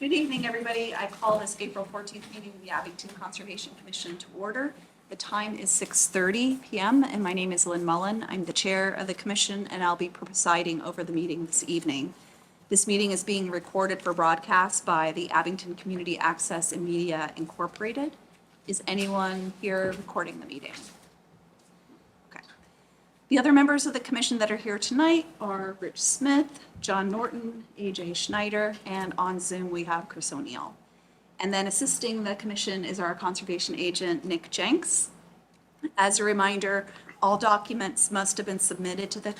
Good evening, everybody. I call this April 14th meeting of the Abington Conservation Commission to order. The time is 6:30 p.m. and my name is Lynn Mullen. I'm the chair of the commission and I'll be presiding over the meeting this evening. This meeting is being recorded for broadcast by the Abington Community Access and Media Incorporated. Is anyone here recording the meeting? Okay. The other members of the commission that are here tonight are Rich Smith, John Norton, AJ Schneider, and on Zoom we have Chris O'Neill. And then assisting the commission is our conservation agent, Nick Jenks. As a reminder, all documents must have been submitted to the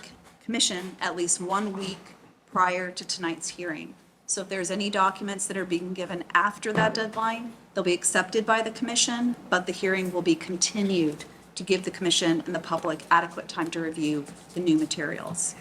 commission at least 1 week prior to tonight's hearing. So if there's any documents that are being given after that deadline, they'll be accepted by the commission, but the hearing will be continued to give the commission and the public adequate time to review the new materials.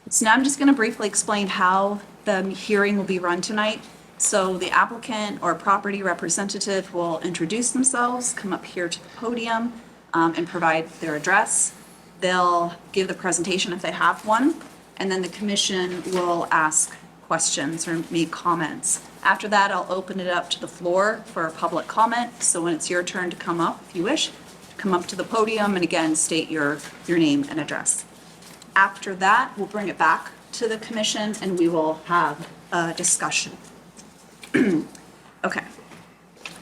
So now I'm just going to briefly explain how the hearing will be run tonight. So the applicant or property representative will introduce themselves, come up here to the podium, and provide their address. They'll give the presentation if they have one, and then the commission will ask questions or make comments. After that, I'll open it up to the floor for public comment. So when it's your turn to come up, if you wish, come up to the podium and again, state your name and address. After that, we'll bring it back to the commission and we will have a discussion. Okay.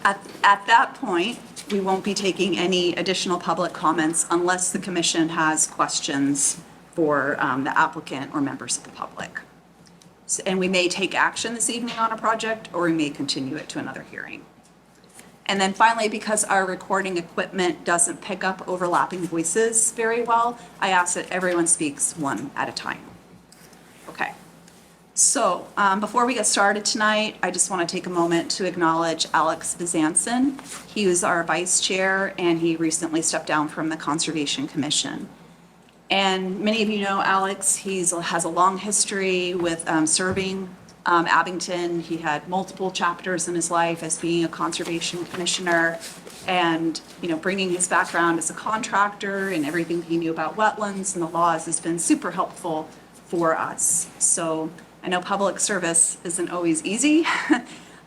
At that point, we won't be taking any additional public comments unless the commission has questions for the applicant or members of the public. So, and we may take action this evening on a project or we may continue it to another hearing. And then finally, because our recording equipment doesn't pick up overlapping voices very well, I ask that everyone speaks one at a time. Okay. So before we get started tonight, I just want to take a moment to acknowledge Alex Bizanson. He was our vice chair and he recently stepped down from the Conservation Commission. And many of you know Alex. He has a long history with serving Abington. He had multiple chapters in his life as being a conservation commissioner and, bringing his background as a contractor and everything he knew about wetlands and the laws has been super helpful for us. So I know public service isn't always easy,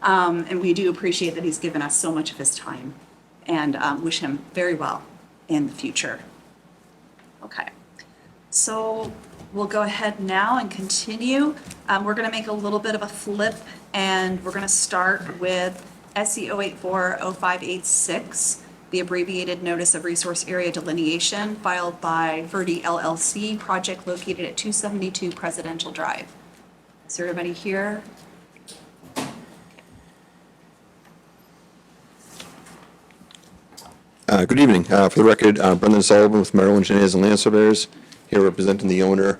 and we do appreciate that he's given us so much of his time and wish him very well in the future. Okay, so we'll go ahead now and continue. We're going to make a little bit of a flip and we're going to start with SE 0840586, the abbreviated Notice of Resource Area Delineation filed by Verde LLC, project located at 272 Presidential Drive. Is everybody here? Good evening. For the record, Brendan Sullivan with Merrill Engineers and Land Surveyors, here representing the owner.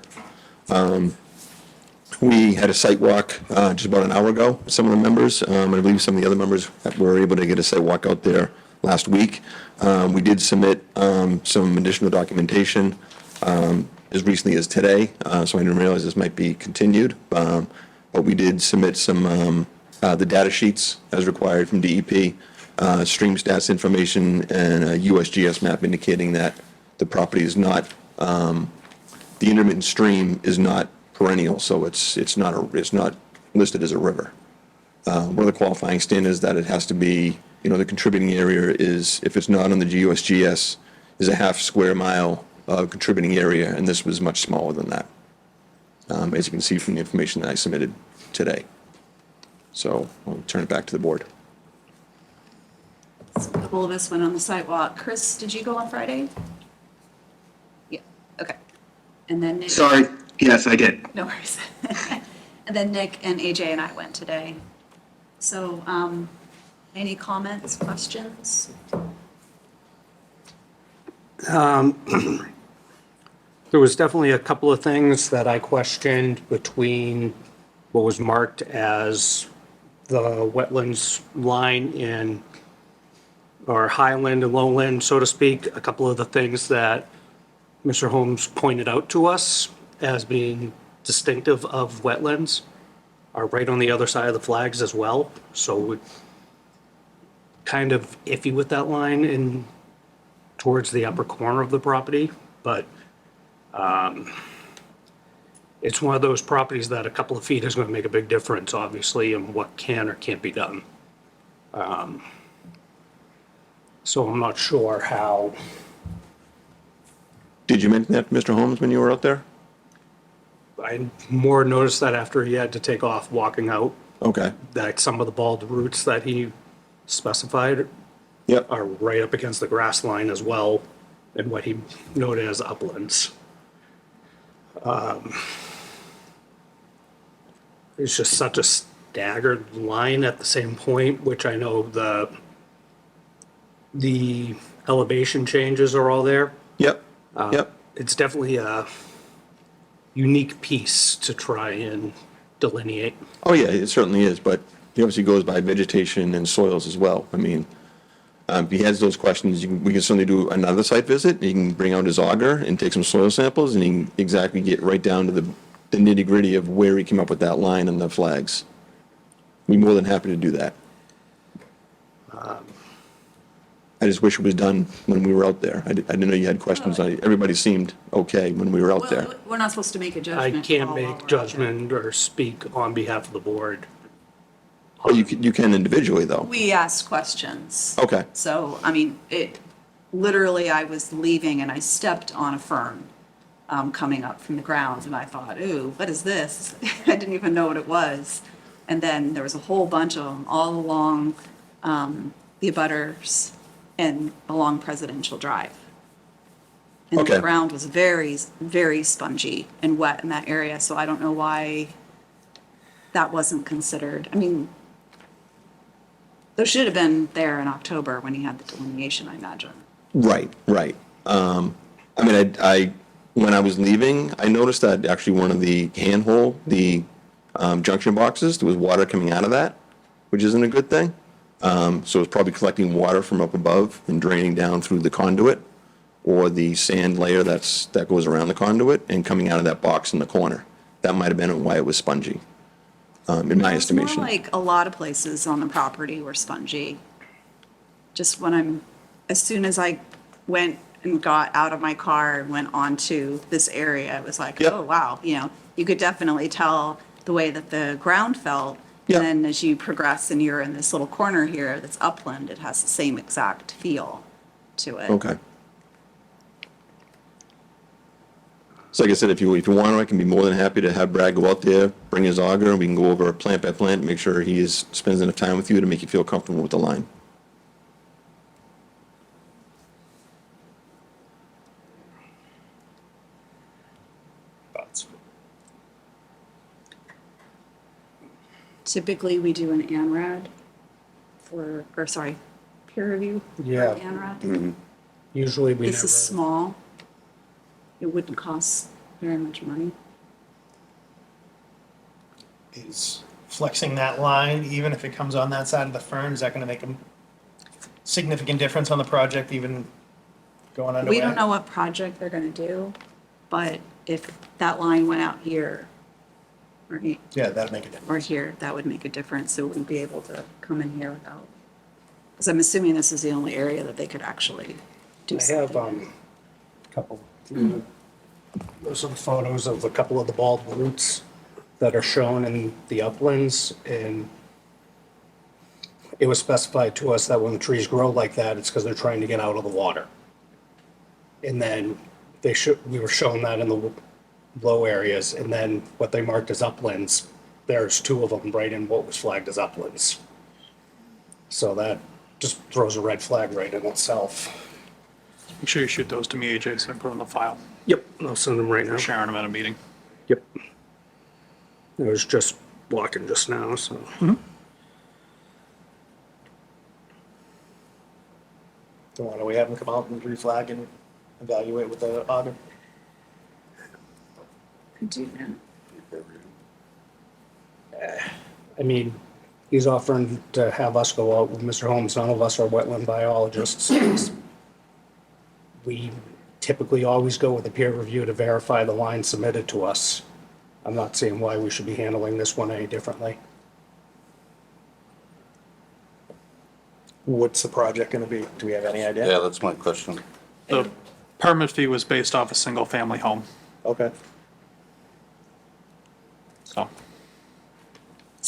We had a site walk just about an hour ago with some of the members. I believe some of the other members were able to get a site walk out there last week. We did submit some additional documentation as recently as today, so I didn't realize this might be continued. But we did submit some the data sheets as required from DEP, stream stats information, and a USGS map indicating that the property is not, the intermittent stream is not perennial, so it's not listed as a river. One of the qualifying standards that it has to be, the contributing area is, if it's not on the USGS, is a half square mile of contributing area, and this was much smaller than that, as you can see from the information that I submitted today. So I'll turn it back to the board. So a couple of us went on the sidewalk. Chris, did you go on Friday? Yeah, okay. And then Nick. Sorry, yes, I did. No worries. And then Nick and AJ and I went today. So any comments, questions? There was definitely a couple of things that I questioned between what was marked as the wetlands line in, or highland and lowland, so to speak. A couple of the things that Mr. Holmes pointed out to us as being distinctive of wetlands are right on the other side of the flags as well. So we're kind of iffy with that line in towards the upper corner of the property, but it's one of those properties that a couple of feet is going to make a big difference, obviously, in what can or can't be done. So I'm not sure how, Did you mention that to Mr. Holmes when you were out there? I more noticed that after he had to take off walking out, Okay. that some of the bald roots that he specified Yep. are right up against the grass line as well, and what he noted as uplands. It's just such a staggered line at the same point, which I know the elevation changes are all there. Yep. Yep. It's definitely a unique piece to try and delineate. Oh, yeah, it certainly is, but he obviously goes by vegetation and soils as well. I mean, if he has those questions, we can certainly do another site visit. He can bring out his auger and take some soil samples, and he can exactly get right down to the nitty-gritty of where he came up with that line and the flags. We're more than happy to do that. I just wish it was done when we were out there. I didn't know you had questions. Everybody seemed okay when we were out there. Well, we're not supposed to make a I judgment. can't call while we're make out judgment or speak on behalf of the board. But you can individually, though. there. We asked questions. Okay. So, I mean, literally, I was leaving and I stepped on a fern coming up from the ground, and I thought, ooh, what is this? I didn't even know what it was. And then there was a whole bunch of them all along the abutters and along Presidential Drive. And Okay. the ground was very, very spongy and wet in that area, so I don't know why that wasn't considered. I mean, those should have been there in October when he had the delineation, I imagine. Right, right. I mean, when I was leaving, I noticed that actually one of the handhole, the junction boxes, there was water coming out of that, which isn't a good thing. So it's probably collecting water from up above and draining down through the conduit or the sand layer that goes around the conduit and coming out of that box in the corner. That might have been why it was spongy, in my It's more estimation. like a lot of places on the property were spongy. Just as soon as I went and got out of my car and went onto this area, it was like, Yep. oh, wow, you could definitely tell the way that the ground felt. Yep. And then as you progress and you're in this little corner here that's upland, it has the same exact feel to it. Okay. So like I said, if you want, I can be more than happy to have Brad go out there, bring his auger, and we can go over plant by plant, make sure spends enough time with you to make you feel comfortable with the line. Typically, we do an ANRAD peer review for Yeah. an ANRAD. Usually we never. This is small. It wouldn't cost very much money. Is flexing that line, even if it comes on that side of the fern, is that gonna make a significant difference on the project, even going underway? We don't know what project they're gonna do, but if that line went out here Yeah, that'd make a difference. or here, that would make a difference. So it wouldn't be able to come in here without, because I'm assuming this is the only area that they could actually do I have something. a couple, some photos of a couple of the bald roots that are shown in the uplands, and it was specified to us that when the trees grow like that, it's because they're trying to get out of the water. And then we were shown that in the low areas, and then what they marked as uplands, there's two of them right in what was flagged as uplands. So that just throws a red flag right in itself. Make sure you shoot those to me, AJ, so I can put them in the file. Yep, I'll send them right now. We're sharing them at a meeting. Yep. I was just walking just now, so. So why don't we have them come out and reflag and evaluate with the auger? Could do that. I mean, he's offering to have us go out with Mr. Holmes. None of us are wetland biologists. We typically always go with a peer review to verify the line submitted to us. I'm not seeing why we should be handling this one any differently. What's the project gonna be? Do we have any idea? Yeah, that's my question. The permit fee was based off a single-family home. Okay.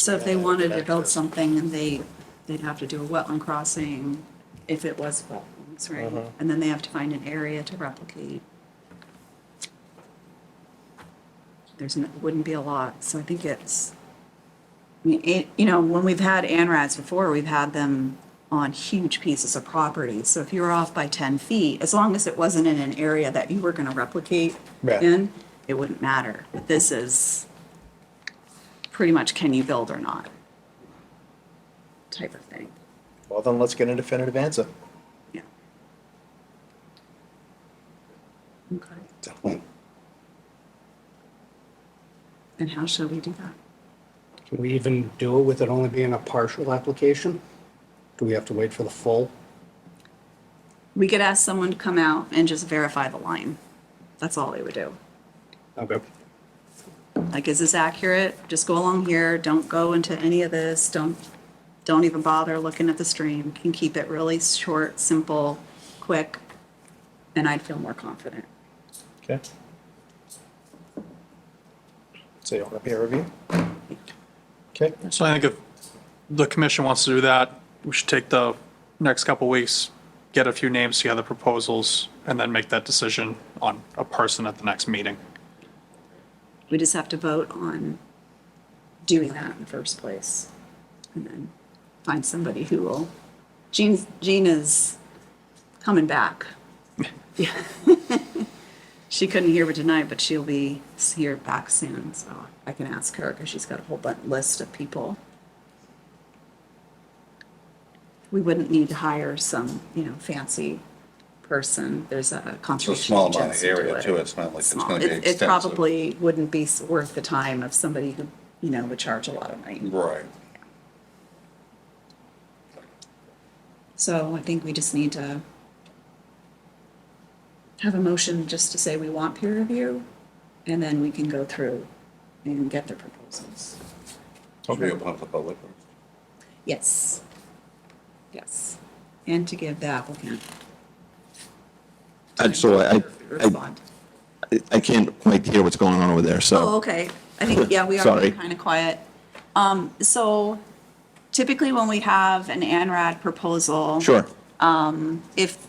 So if they wanted to build something and they'd have to do a wetland crossing if it was wetlands, right? And then they have to find an area to replicate. Wouldn't be a lot, so I think it's, I mean, when we've had ANRADs before, we've had them on huge pieces of property. So if you were off by 10 feet, as long as it wasn't in an area that you were gonna replicate Right. in, it wouldn't matter. But this is pretty much can you build or not type of thing. Well, then let's get a definitive answer. Yeah. Okay. And how shall we do that? Can we even do it with it only being a partial application? Do we have to wait for the full? We could ask someone to come out and just verify the line. That's all they would do. Okay. Like, is this accurate? Just go along here, don't go into any of this, don't even bother looking at the stream. Can keep it really short, simple, quick, and I'd feel more confident. Okay. So you want a peer review? Okay. So I think if the commission wants to do that, we should take the next couple weeks, get a few names together, proposals, and then make that decision on a person at the next meeting. We just have to vote on doing that in the first place. And then find somebody who will, Jean is coming back. Yeah. She couldn't hear me tonight, but she'll be here back soon, so I can ask her, because she's got a whole list of people. We wouldn't need to hire some, fancy person. There's a It's a conservation small amount of agency to do area it. too, it's not like it's Small. gonna be It extensive. probably wouldn't be worth the time of somebody who, would charge a lot of money. Right. So I think we just need to have a motion just to say we want peer review, and then we can go through and get their proposals. Should we open up the public? Yes. Yes. And to give the applicant. And so Respond. I can't quite hear what's going on over there, Oh, so, okay. I think, yeah, we are Sorry. kind of quiet. So typically when we have an ANRAD proposal. sure. If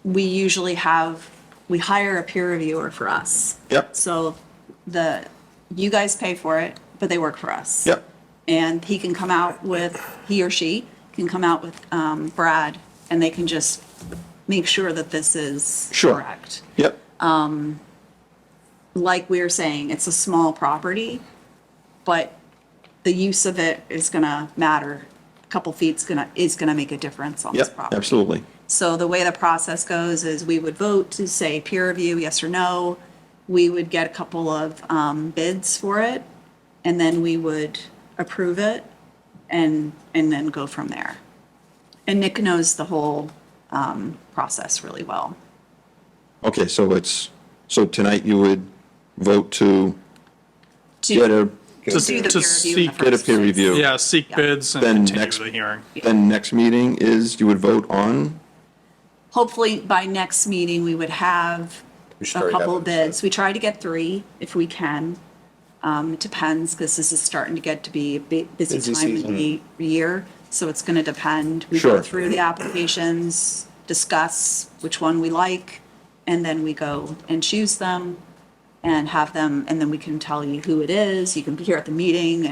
we usually we hire a peer reviewer for us. Yep. So you guys pay for it, but they work for us. Yep. And he or she can come out with Brad, and they can just make sure that this is Sure. correct. Yep. Like we were saying, it's a small property, but the use of it is gonna matter. A couple feet's is gonna make a difference on this Yep, property. absolutely. So the way the process goes is we would vote to say peer review, yes or no. We would get a couple of bids for it, and then we would approve it and then go from there. And Nick knows the whole process really well. Okay, so tonight you would vote to To get do the To peer review in the seek- get a first peer place. review. Yeah, seek Yeah. bids and Then continue next- the hearing. Then next meeting is, you would vote on? Hopefully, by next meeting, we would have We should a already couple have of it set. bids. We try to get 3 if we can. It depends, because this is starting to get to be a busy Busy time of the year, so it's gonna depend. We go Sure. through the applications, discuss which one we like, and then we go and choose them and have them, and then we can tell you who it is. You can be here at the meeting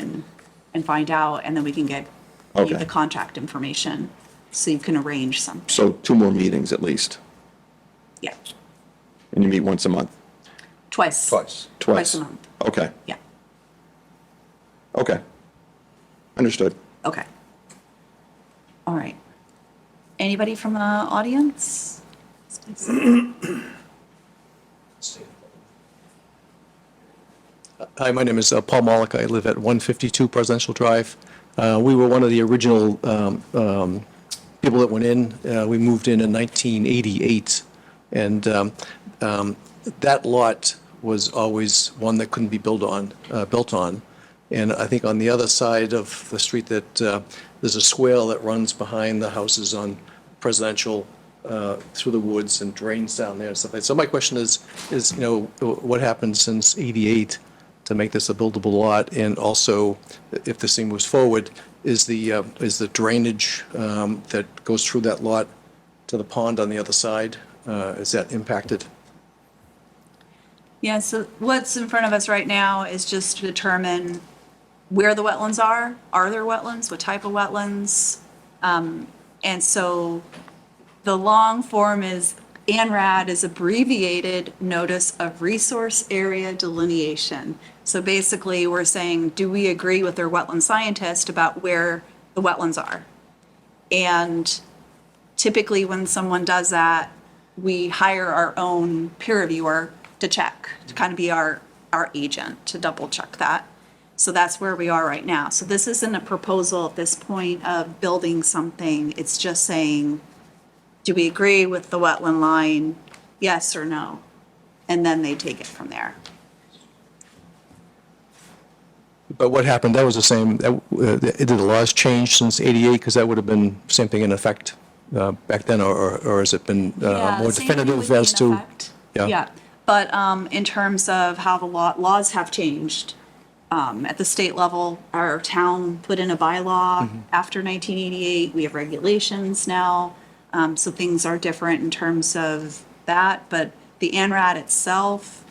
and find out, and then we can get you Okay. the contact information, so you can arrange something. So 2 more meetings at least, Yeah, and you meet once a month? twice. Twice. Twice a month, Okay, yeah, okay. Understood. okay. All right. Anybody from the audience? Hi, my name is Paul Malika. I live at 152 Presidential Drive. We were one of the original people that went in. We moved in 1988, and that lot was always one that couldn't be built on. And I think on the other side of the street that there's a swale that runs behind the houses on Presidential through the woods and drains down there and stuff like that. So my question is, what happened since '88 to make this a buildable lot? And also, if this thing moves forward, is the drainage that goes through that lot to the pond on the other side, is that impacted? Yeah, so what's in front of us right now is just to determine where the wetlands are. Are there wetlands? What type of wetlands? And so the long form is ANRAD is abbreviated Notice of Resource Area Delineation. So basically, we're saying, do we agree with their wetland scientist about where the wetlands are? And typically, when someone does that, we hire our own peer reviewer to check, to kind of be our agent, to double check that. So that's where we are right now. So this isn't a proposal at this point of building something. It's just saying, do we agree with the wetland line? Yes or no? And then they take it from there. But what happened, that was the same, did the laws change since '88? Because that would have been same thing in effect back then, or has it been Yeah, more same thing definitive would be as in to? effect. Yeah, but in terms of how the laws have changed, at the state level, our town put in a bylaw after 1988. We have regulations now, so things are different in terms of that. But the ANRAD itself,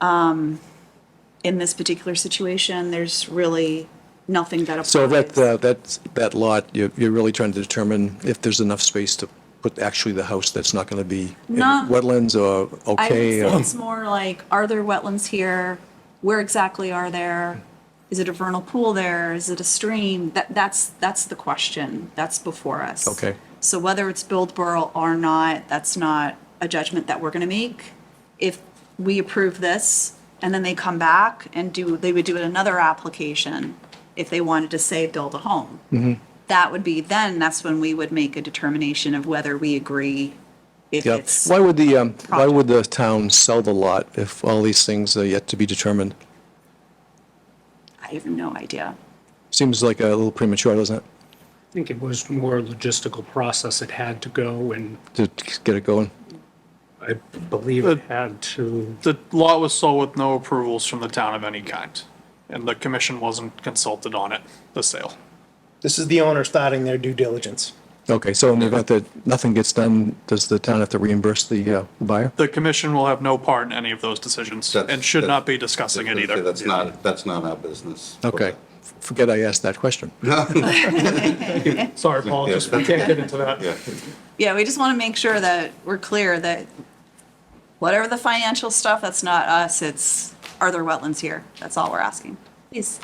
in this particular situation, there's really nothing that applies. So that lot, you're really trying to determine if there's enough space to put actually the house that's not going to be in No. wetlands or I would okay? say it's more like, are there wetlands here? Where exactly are there? Is it a vernal pool there? Is it a stream? That's the question. That's before us. Okay. So whether it's buildable or not, that's not a judgment that we're going to make. If we approve this and then they come back and they would do another application if they wanted to say build a home. That would be, then that's when we would make a determination of whether we agree if Yeah. it's. Why would the town sell the lot if all these things are yet to be determined? I have no idea. Seems like a little premature, doesn't it, I think it was more logistical process it had to go, and to get it going? I believe it had to, The lot was sold with no approvals from the town of any kind, and the commission wasn't consulted on it, the sale. This is the owner starting their due diligence. Okay, so in the event that nothing gets done, does the town have to reimburse the buyer? The commission will have no part in any of those decisions and should not be discussing it either. That's not our business. Okay, forget I asked that question. Sorry, Paul, just, we can't get into that. Yeah. Yeah, we just want to make sure that we're clear that whatever the financial stuff, that's not us, it's, are there wetlands here? That's all we're asking. Please.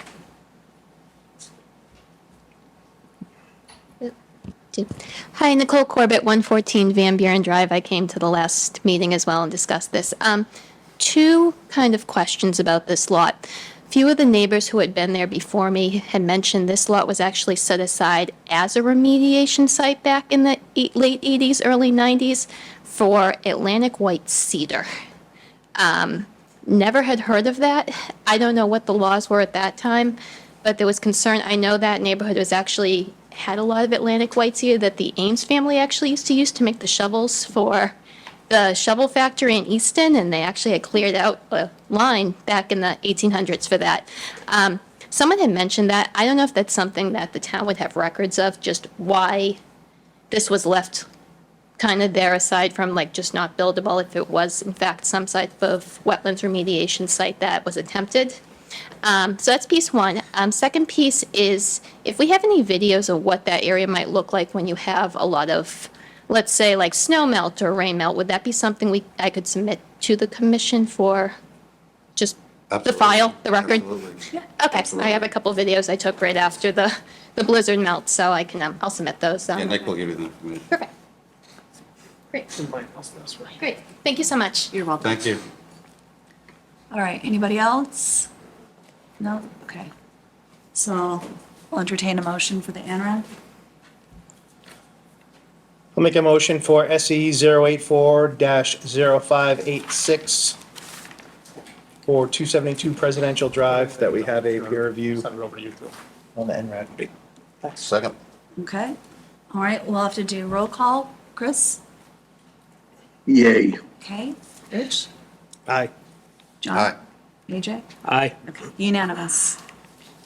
Hi, Nicole Corbett, 114 Van Buren Drive. I came to the last meeting as well and discussed this. Two kind of questions about this lot. Few of the neighbors who had been there before me had mentioned this lot was actually set aside as a remediation site back in the late 80s, early 90s for Atlantic white cedar. Never had heard of that. I don't know what the laws were at that time, but there was concern. I know that neighborhood was actually had a lot of Atlantic white cedar that the Ames family actually used to use to make the shovels for the shovel factory in Easton, and they actually had cleared out a line back in the 1800s for that. Someone had mentioned that. I don't know if that's something that the town would have records of, just why this was left kind of there, aside from like just not buildable, if it was in fact some type of wetlands remediation site that was attempted. So that's piece one. Second piece is, if we have any videos of what that area might look like when you have a lot of, let's say, like snow melt or rain melt, would that be something I could submit to the commission for just the Absolutely. file, the record? Absolutely. Okay, I have a couple videos I took right after the blizzard melt, so I can, I'll submit those. Yeah, Nick will give you the information. Perfect. Great. Thank you so much. You're welcome. Thank you. All right, anybody else? No? Okay. So we'll entertain a motion for the ANRAD. I'll make a motion for SE 084-0586 for 272 Presidential Drive, that we have a peer review Send it over to you, Phil. on the NRAD. Second. Okay. All right, we'll have to do roll call. Chris? Yay. Okay. Rich? Aye. John? Aye. AJ? Aye. Okay, unanimous.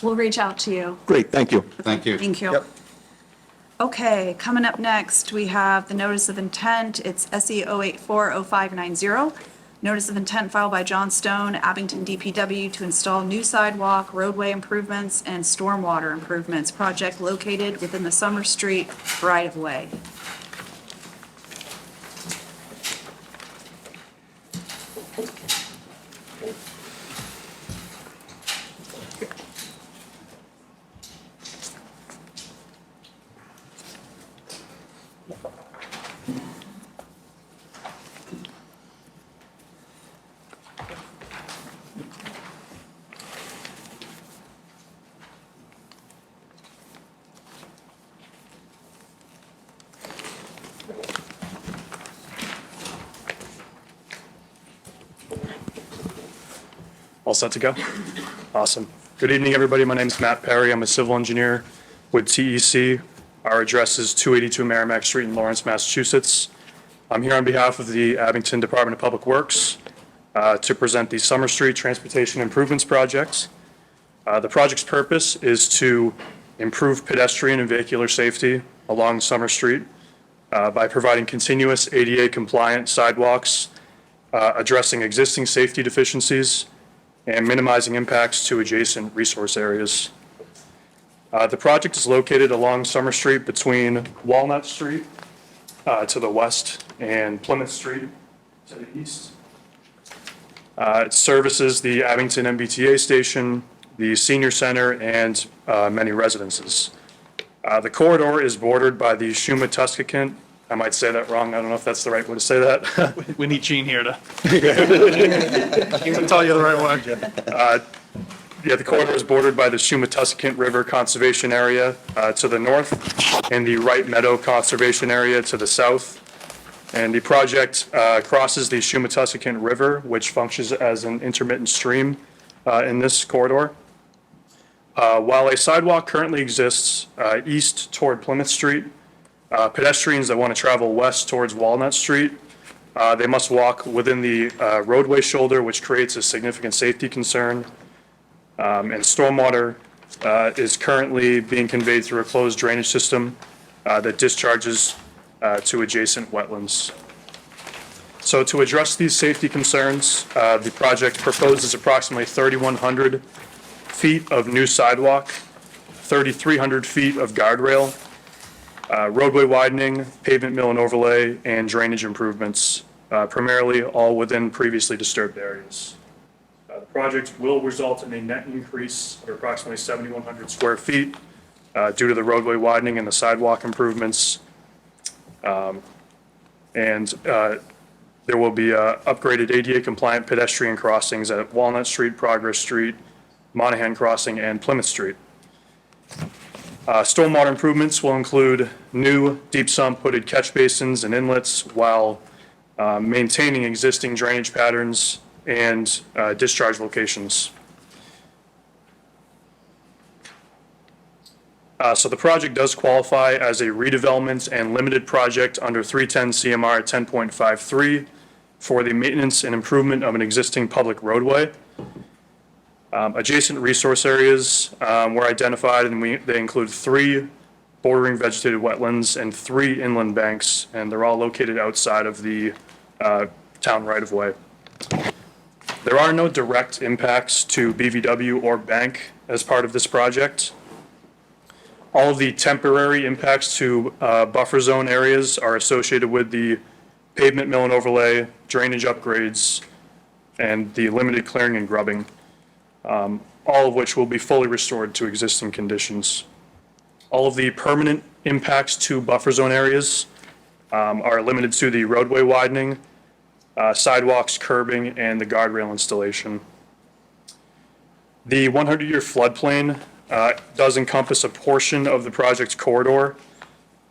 We'll reach out to you. Great, thank you. Thank you. Thank you. Yep. Okay, coming up next, we have the notice of intent. It's SE 0840590. Notice of intent filed by John Stone, Abington DPW, to install new sidewalk, roadway improvements, and stormwater improvements. Project located within the Summer Street right-of-way. All set to go? Awesome. Good evening, everybody. My name is Matt Perry. I'm a civil engineer with TEC. Our address is 282 Merrimack Street in Lawrence, Massachusetts. I'm here on behalf of the Abington Department of Public Works to present the Summer Street Transportation Improvements Project. The project's purpose is to improve pedestrian and vehicular safety along Summer Street by providing continuous ADA-compliant sidewalks, addressing existing safety deficiencies, and minimizing impacts to adjacent resource areas. The project is located along Summer Street between Walnut Street to the west and Plymouth Street to the east. It services the Abington MBTA station, the senior center, and many residences. The corridor is bordered by the Shumatuscacant. I might say that wrong. I don't know if that's the right way to say that. We need Gene here to tell you the right way. Yeah, the corridor is bordered by the Shumatuscacant River Conservation Area to the north and the Wright Meadow Conservation Area to the south. And the project crosses the Shumatuscacant River, which functions as an intermittent stream in this corridor. While a sidewalk currently exists east toward Plymouth Street, pedestrians that want to travel west towards Walnut Street, they must walk within the roadway shoulder, which creates a significant safety concern. And stormwater is currently being conveyed through a closed drainage system that discharges to adjacent wetlands. So to address these safety concerns, the project proposes approximately 3,100 feet of new sidewalk, 3,300 feet of guardrail, roadway widening, pavement mill and overlay, and drainage improvements, primarily all within previously disturbed areas. The project will result in a net increase of approximately 7,100 square feet due to the roadway widening and the sidewalk improvements. There will be upgraded ADA-compliant pedestrian crossings at Walnut Street, Progress Street, Monahan Crossing, and Plymouth Street. Stormwater improvements will include new deep sump hooded catch basins and inlets while maintaining existing drainage patterns and discharge locations. So the project does qualify as a redevelopment and limited project under 310 CMR 10.53 for the maintenance and improvement of an existing public roadway. Adjacent resource areas were identified, and they include 3 bordering vegetated wetlands and 3 inland banks, and they're all located outside of the town right-of-way. There are no direct impacts to BVW or bank as part of this project. All of the temporary impacts to buffer zone areas are associated with the pavement mill and overlay, drainage upgrades, and the limited clearing and grubbing, all of which will be fully restored to existing conditions. All of the permanent impacts to buffer zone areas are limited to the roadway widening, sidewalks, curbing, and the guardrail installation. The 100-year floodplain does encompass a portion of the project's corridor.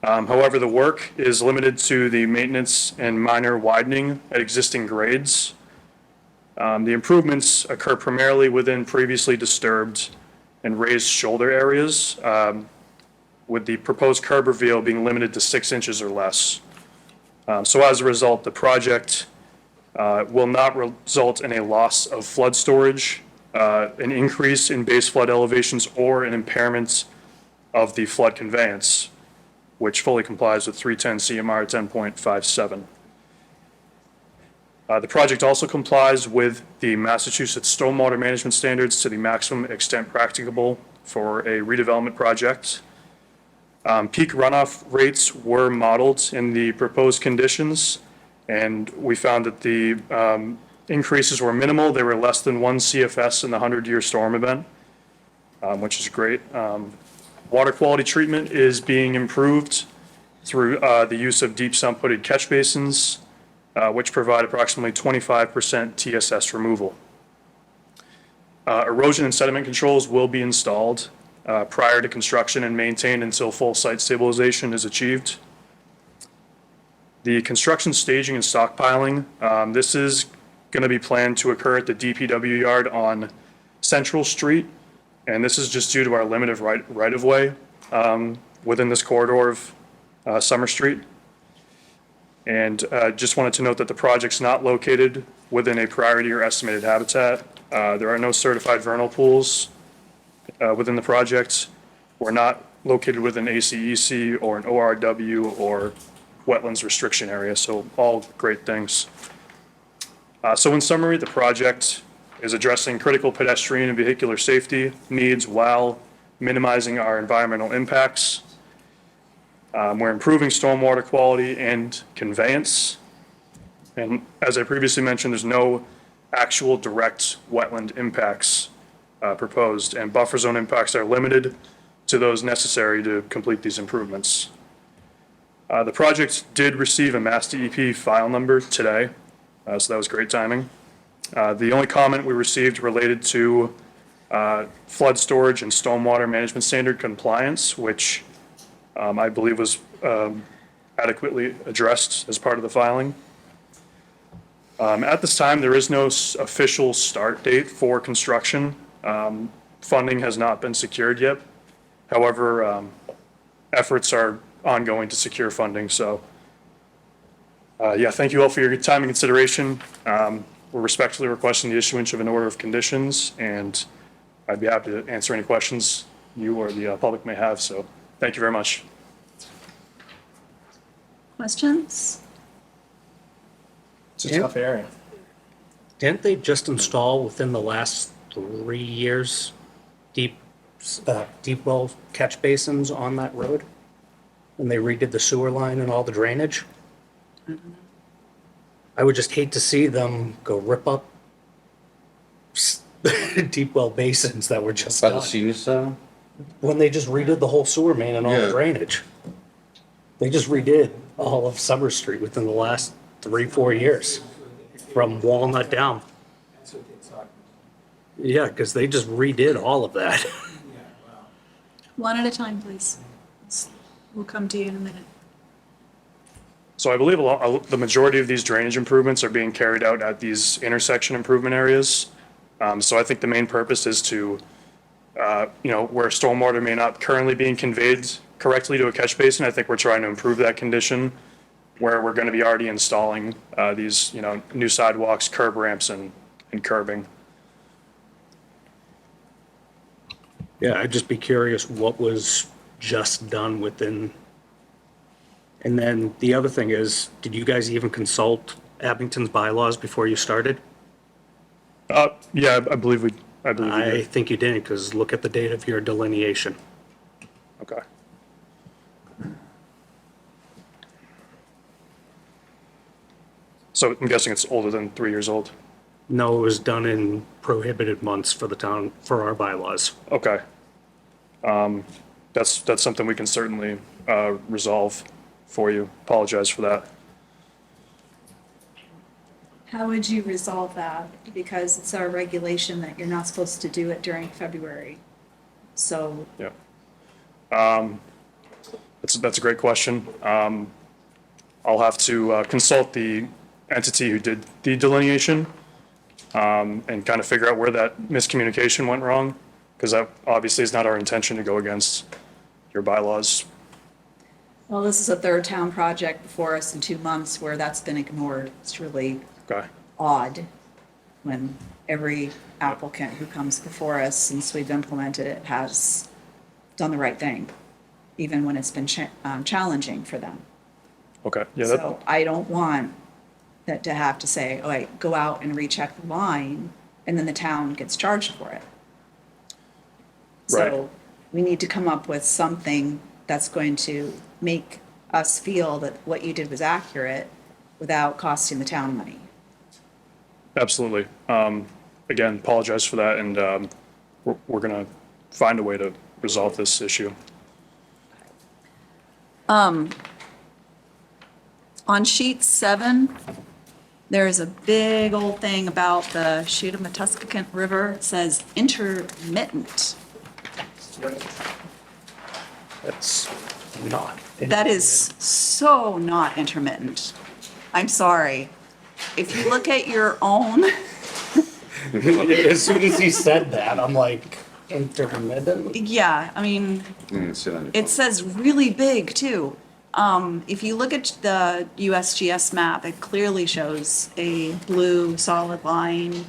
However, the work is limited to the maintenance and minor widening at existing grades. The improvements occur primarily within previously disturbed and raised shoulder areas, with the proposed curb reveal being limited to 6 inches or less. So as a result, the project will not result in a loss of flood storage, an increase in base flood elevations, or an impairment of the flood conveyance, which fully complies with 310 CMR 10.57. The project also complies with the Massachusetts stormwater management standards to the maximum extent practicable for a redevelopment project. Peak runoff rates were modeled in the proposed conditions, and we found that the increases were minimal. They were less than 1 CFS in the 100-year storm event, which is great. Water quality treatment is being improved through the use of deep sump-hooded catch basins, which provide approximately 25% TSS removal. Erosion and sediment controls will be installed prior to construction and maintained until full site stabilization is achieved. The construction staging and stockpiling, this is going to be planned to occur at the DPW yard on Central Street, and this is just due to our limited right-of-way within this corridor of Summer Street. And just wanted to note that the project's not located within a priority or estimated habitat. There are no certified vernal pools within the project. We're not located within ACEC or an ORW or wetlands restriction area, so all great things. So in summary, the project is addressing critical pedestrian and vehicular safety needs while minimizing our environmental impacts. We're improving stormwater quality and conveyance. And as I previously mentioned, there's no actual direct wetland impacts proposed, and buffer zone impacts are limited to those necessary to complete these improvements. The project did receive a Mass DEP file number today, so that was great timing. The only comment we received related to flood storage and stormwater management standard compliance, which I believe was adequately addressed as part of the filing. At this time, there is no official start date for construction. Funding has not been secured yet. However, efforts are ongoing to secure funding. So, yeah, thank you all for your time and consideration. We're respectfully requesting the issuance of an order of conditions, and I'd be happy to answer any questions you or the public may have. So, thank you very much. Questions? It's a tough area. Didn't they just install within the last 3 years deep well catch basins on that road? And they redid the sewer line and all the drainage? I would just hate to see them go rip up deep well basins that were just By the done. senior center? When they just redid the whole sewer main and all the Yeah. drainage. They just redid all of Summer Street within the last 3-4 years, from Walnut down. Yeah, because they just redid all of that. One at a time, please. We'll come to you in a minute. So I believe the majority of these drainage improvements are being carried out at these intersection improvement areas. So I think the main purpose is to, where stormwater may not currently being conveyed correctly to a catch basin, I think we're trying to improve that condition, where we're going to be already installing these, new sidewalks, curb ramps, and curbing. Yeah, I'd just be curious what was just done within. And then the other thing is, did you guys even consult Abington's bylaws before you started? Yeah, I believe we I did. think you didn't, because look at the date of your delineation. Okay. So I'm guessing it's older than 3 years old. No, it was done in prohibited months for the town, for our bylaws. Okay. That's something we can certainly resolve for you. Apologize for that. How would you resolve that? Because it's our regulation that you're not supposed to do it during February. So Yeah. That's a great question. I'll have to consult the entity who did the delineation and kind of figure out where that miscommunication went wrong, because that obviously is not our intention to go against your bylaws. well, this is a third town project before us in 2 months where that's been ignored. It's really Okay. odd when every applicant who comes before us since we've implemented it has done the right thing, even when it's been challenging for them. Okay, yeah, So I don't want that to have to say, all right, go out and recheck the line, and then the town gets charged for it. Right. So we need to come up with something that's going to make us feel that what you did was accurate without costing the town money. absolutely. Again, apologize for that, and we're going to find a way to resolve this issue. On sheet 7, there is a big old thing about the Cheatham-Metuscacant River. It says intermittent. That's not. That is so not intermittent. I'm sorry. If you look at your own, As soon as he said that, I'm like, intermittent? yeah, I mean, You can sit on your it says really big too. If you look at the USGS map, it clearly shows a blue solid line.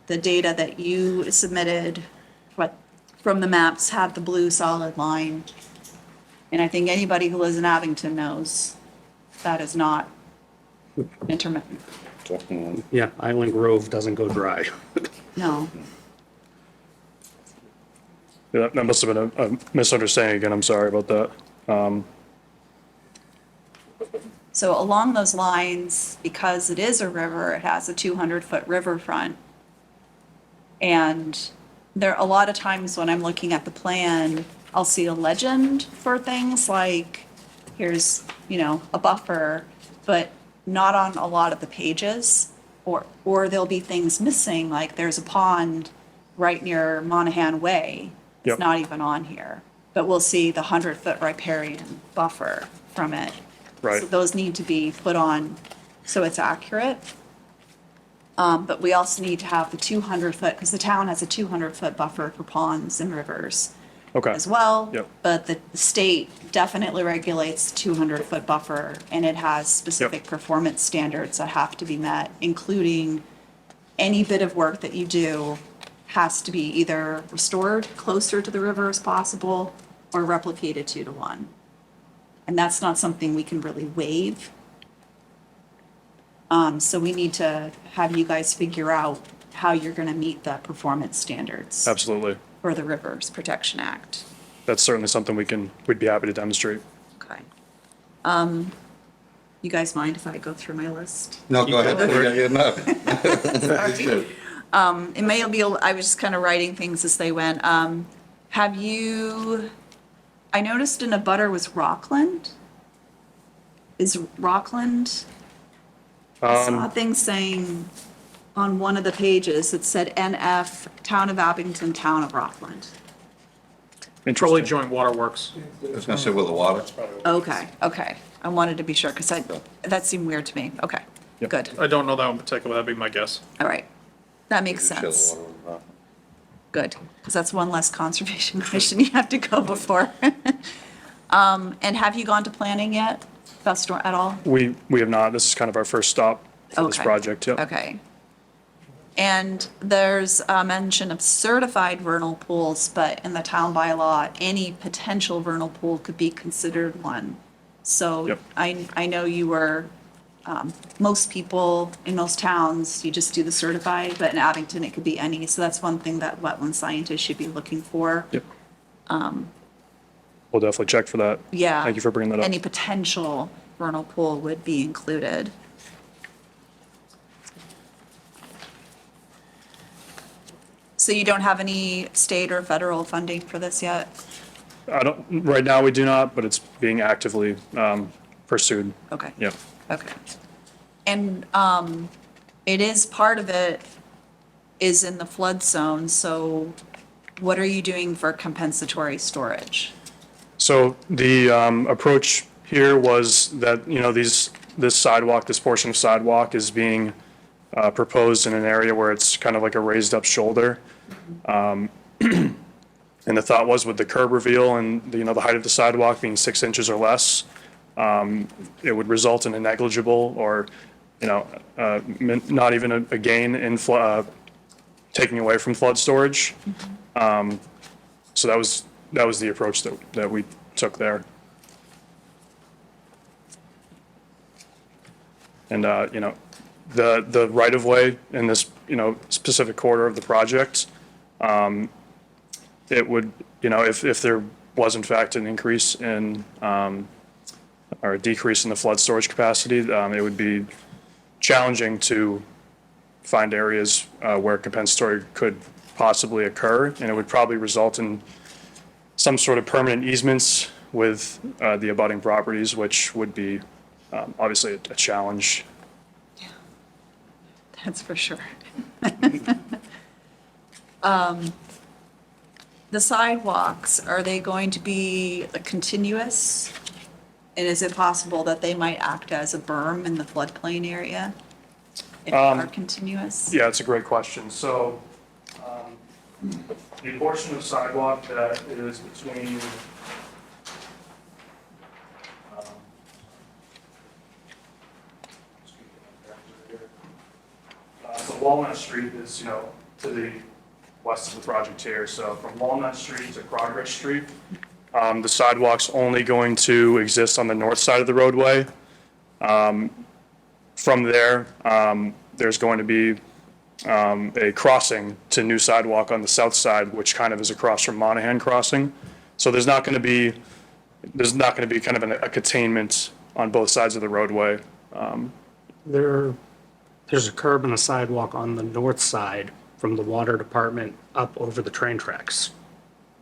The data that you submitted, what, from the maps had the blue solid line. And I think anybody who lives in Abington knows that is not intermittent. phone. Yeah, Island Grove doesn't go dry. No. Yeah, that must have been a misunderstanding again. I'm sorry about that. So along those lines, because it is a river, it has a 200-foot riverfront. And there, a lot of times when I'm looking at the plan, I'll see a legend for things like, here's, you know, a buffer, but not on a lot of the pages. Or there'll be things missing, like there's a pond right near Monahan Way. It's Yep. not even on here. But we'll see the 100-foot riparian buffer from it. Right. So those need to be put on so it's accurate. But we also need to have the 200-foot, because the town has a 200-foot buffer for ponds and rivers Okay. as well. Yep. But the state definitely regulates 200-foot buffer, and it has specific performance standards that have to be met, including any bit of work that you do has to be either restored closer to the river as possible or replicated 2-to-1. And that's not something we can really waive. So we need to have you guys figure out how you're going to meet the performance standards Absolutely. for the Rivers Protection Act. That's certainly something we'd be happy to demonstrate. Okay. You guys mind if I go through my list? No, go ahead. Yeah, no. Sorry. It may be, I was just kind of writing things as they went. Have you, I noticed in a butter was Rockland? Is Rockland? I saw a thing saying on one of the pages, it said NF, Town of Abington, Town of Rockland. Probably Interesting. joint waterworks. I was gonna say with the water. Okay, okay. I wanted to be sure, because that seemed weird to me. Okay, Yep. good. I don't know that in particular, that'd be my guess. All right. That makes Share the sense. water with the rock. Good, because that's one less conservation commission you have to go before. And have you gone to planning yet, Vestor, at all? We have not. This is kind of our first stop for this Okay. project. Yep. Okay. And there's a mention of certified vernal pools, but in the town bylaw, any potential vernal pool could be considered one. So Yep. I know you were, most people in most towns, you just do the certified, but in Abington, it could be any. So that's one thing that wetland scientists should be looking for. Yep. We'll definitely check for that. Yeah. Thank you for bringing that up. Any potential vernal pool would be included. So you don't have any state or federal funding for this yet? Right now, we do not, but it's being actively pursued. Okay. Yep. Okay. And it is, part of it is in the flood zone, so what are you doing for compensatory storage? So the approach here was that, you know, this sidewalk, this portion of sidewalk is being proposed in an area where it's kind of like a raised up shoulder. And the thought was with the curb reveal and, you know, the height of the sidewalk being 6 inches or less, it would result in a negligible or not even a gain in taking away from flood storage. So that was the approach that we took there. And, the right-of-way in this, specific quarter of the project, it would, if there was in fact an increase in, or a decrease in the flood storage capacity, it would be challenging to find areas where compensatory could possibly occur, and it would probably result in some sort of permanent easements with the abutting properties, which would be obviously a challenge. That's for sure. The sidewalks, are they going to be continuous? And is it possible that they might act as a berm in the floodplain area? If they are continuous? Yeah, it's a great question. So, the portion of sidewalk that is between, so Walnut Street is, to the west of the project here. So from Walnut Street to Progress Street, the sidewalk's only going to exist on the north side of the roadway. From there, there's going to be a crossing to new sidewalk on the south side, which kind of is across from Monahan Crossing. So there's not going to be kind of a containment on both sides of the roadway. There's a curb and a sidewalk on the north side from the water department up over the train tracks.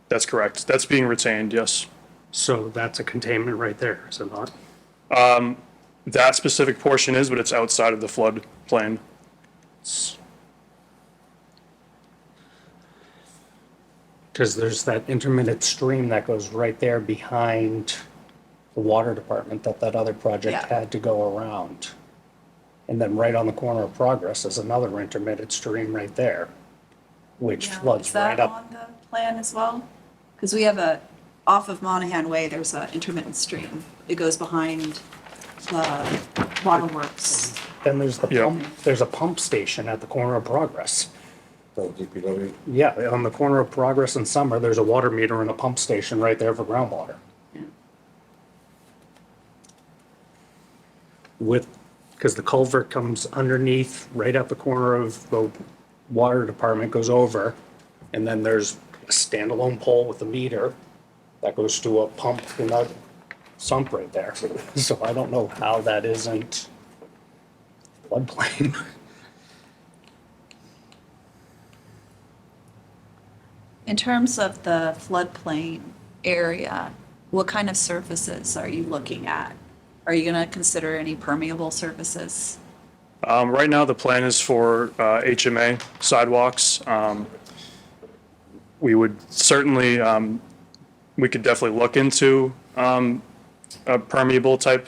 That's correct. That's being retained, yes. So that's a containment right there, is it not? That specific portion is, but it's outside of the floodplain. Because there's that intermittent stream that goes right there behind the water department that other project Yeah. had to go around. And then right on the corner of Progress is another intermittent stream right there, which Yeah, floods is that right up. on the plan as well? Because we have off of Monahan Way, there's an intermittent stream. It goes behind the waterworks. Then there's the Yeah. pump, there's a pump station at the corner of Progress. So DPW. Yeah, on the corner of Progress and Summer, there's a water meter and a pump station right there for groundwater. Because the culvert comes underneath, right at the corner of the water department, goes over, and then there's a standalone pole with a meter that goes to a pump and a sump right there. So I don't know how that isn't floodplain. In terms of the floodplain area, what kind of surfaces are you looking at? Are you going to consider any permeable surfaces? Right now, the plan is for HMA sidewalks. We would certainly, we could definitely look into a permeable type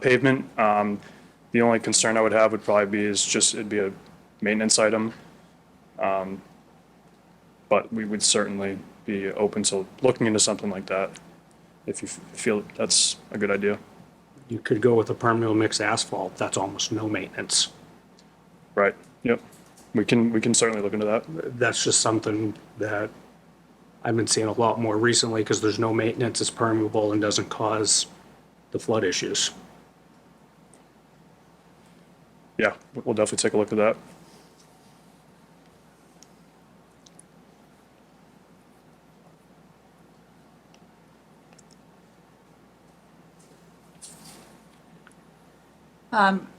pavement. The only concern I would have would probably be it'd be a maintenance item. But we would certainly be open to looking into something like that if you feel that's a good idea. You could go with a permeable mixed asphalt, that's almost no maintenance. Right, yep. We can certainly look into that. That's just something that I've been seeing a lot more recently because there's no maintenance, it's permeable and doesn't cause the flood issues. Yeah, we'll definitely take a look at that.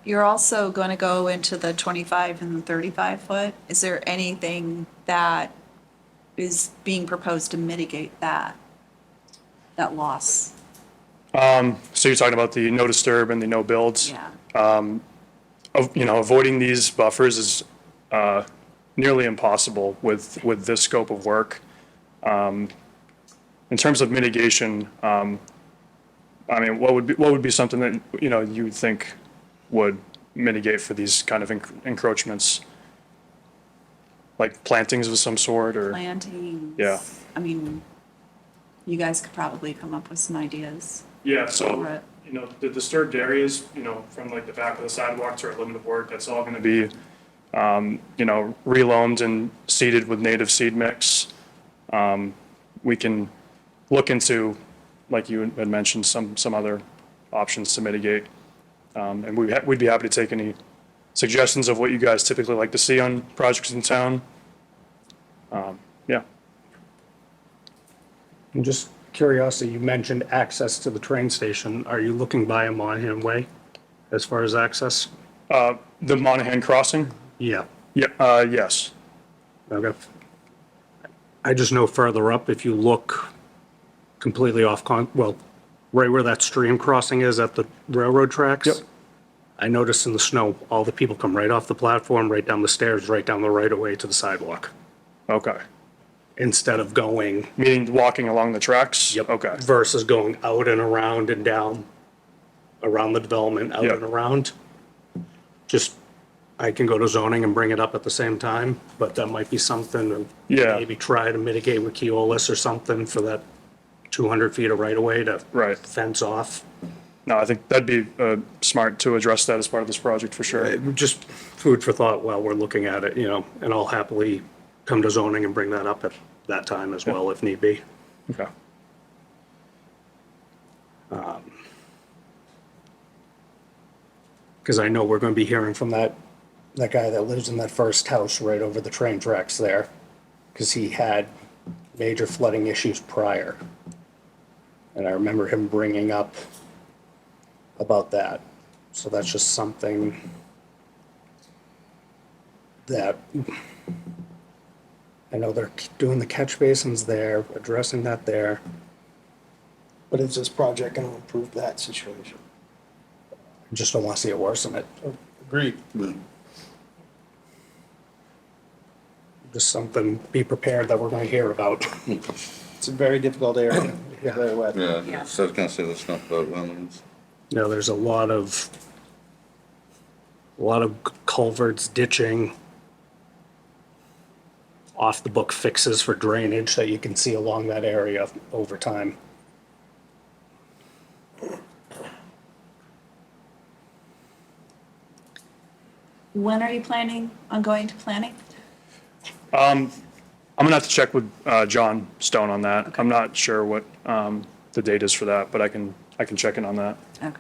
You're also going to go into the 25 and the 35 foot. Is there anything that is being proposed to mitigate that loss? So you're talking about the no disturb and the no builds? Yeah. Avoiding these buffers is nearly impossible with this scope of work. In terms of mitigation, I mean, what would be something that, you would think would mitigate for these kind of encroachments? Like plantings of some sort or? Plantings? Yeah. I mean, you guys could probably come up with some ideas. Yeah, so, Right. the disturbed areas, from like the back of the sidewalk to our limit of work, that's all gonna be, reloamed and seeded with native seed mix. We can look into, like you had mentioned, some other options to mitigate. And we'd be happy to take any suggestions of what you guys typically like to see on projects in town. Yeah. And just curiosity, you mentioned access to the train station. Are you looking by a Monahan Way as far as access? The Monahan Crossing? Yeah. Yeah, yes. Okay. I just know further up, if you look completely well, right where that stream crossing is at the railroad tracks. Yep. I noticed in the snow, all the people come right off the platform, right down the stairs, right down the right of way to the sidewalk, Okay. instead of going. Meaning walking along the tracks? Yep. Okay. Versus going out and around and down, around the development, out Yep. and around. Just, I can go to zoning and bring it up at the same time, but that might be something to Yeah. maybe try to mitigate with Keolis or something for that 200 feet of right of way to Right. fence off. No, I think that'd be smart to address that as part of this project for sure. Just food for thought while we're looking at it, and I'll happily come to zoning and bring that up at that time as well, if need be. Okay. Because I know we're going to be hearing from that guy that lives in that first house right over the train tracks there, because he had major flooding issues prior. And I remember him bringing up about that. So that's just something that I know they're doing the catch basins there, addressing that there. But is this project going to improve that situation? I just don't want to see it worsen it. Agreed. Just something, be prepared that we're going to hear about. It's a very difficult area. Very wet. Yeah, so I was gonna say, let's not about wetlands. There's a lot of culverts, ditching, off the book fixes for drainage that you can see along that area over time. When are you planning on going to planning? I'm gonna have to check with John Stone on that. I'm not sure what the date is for that, but I can check in on that. Okay.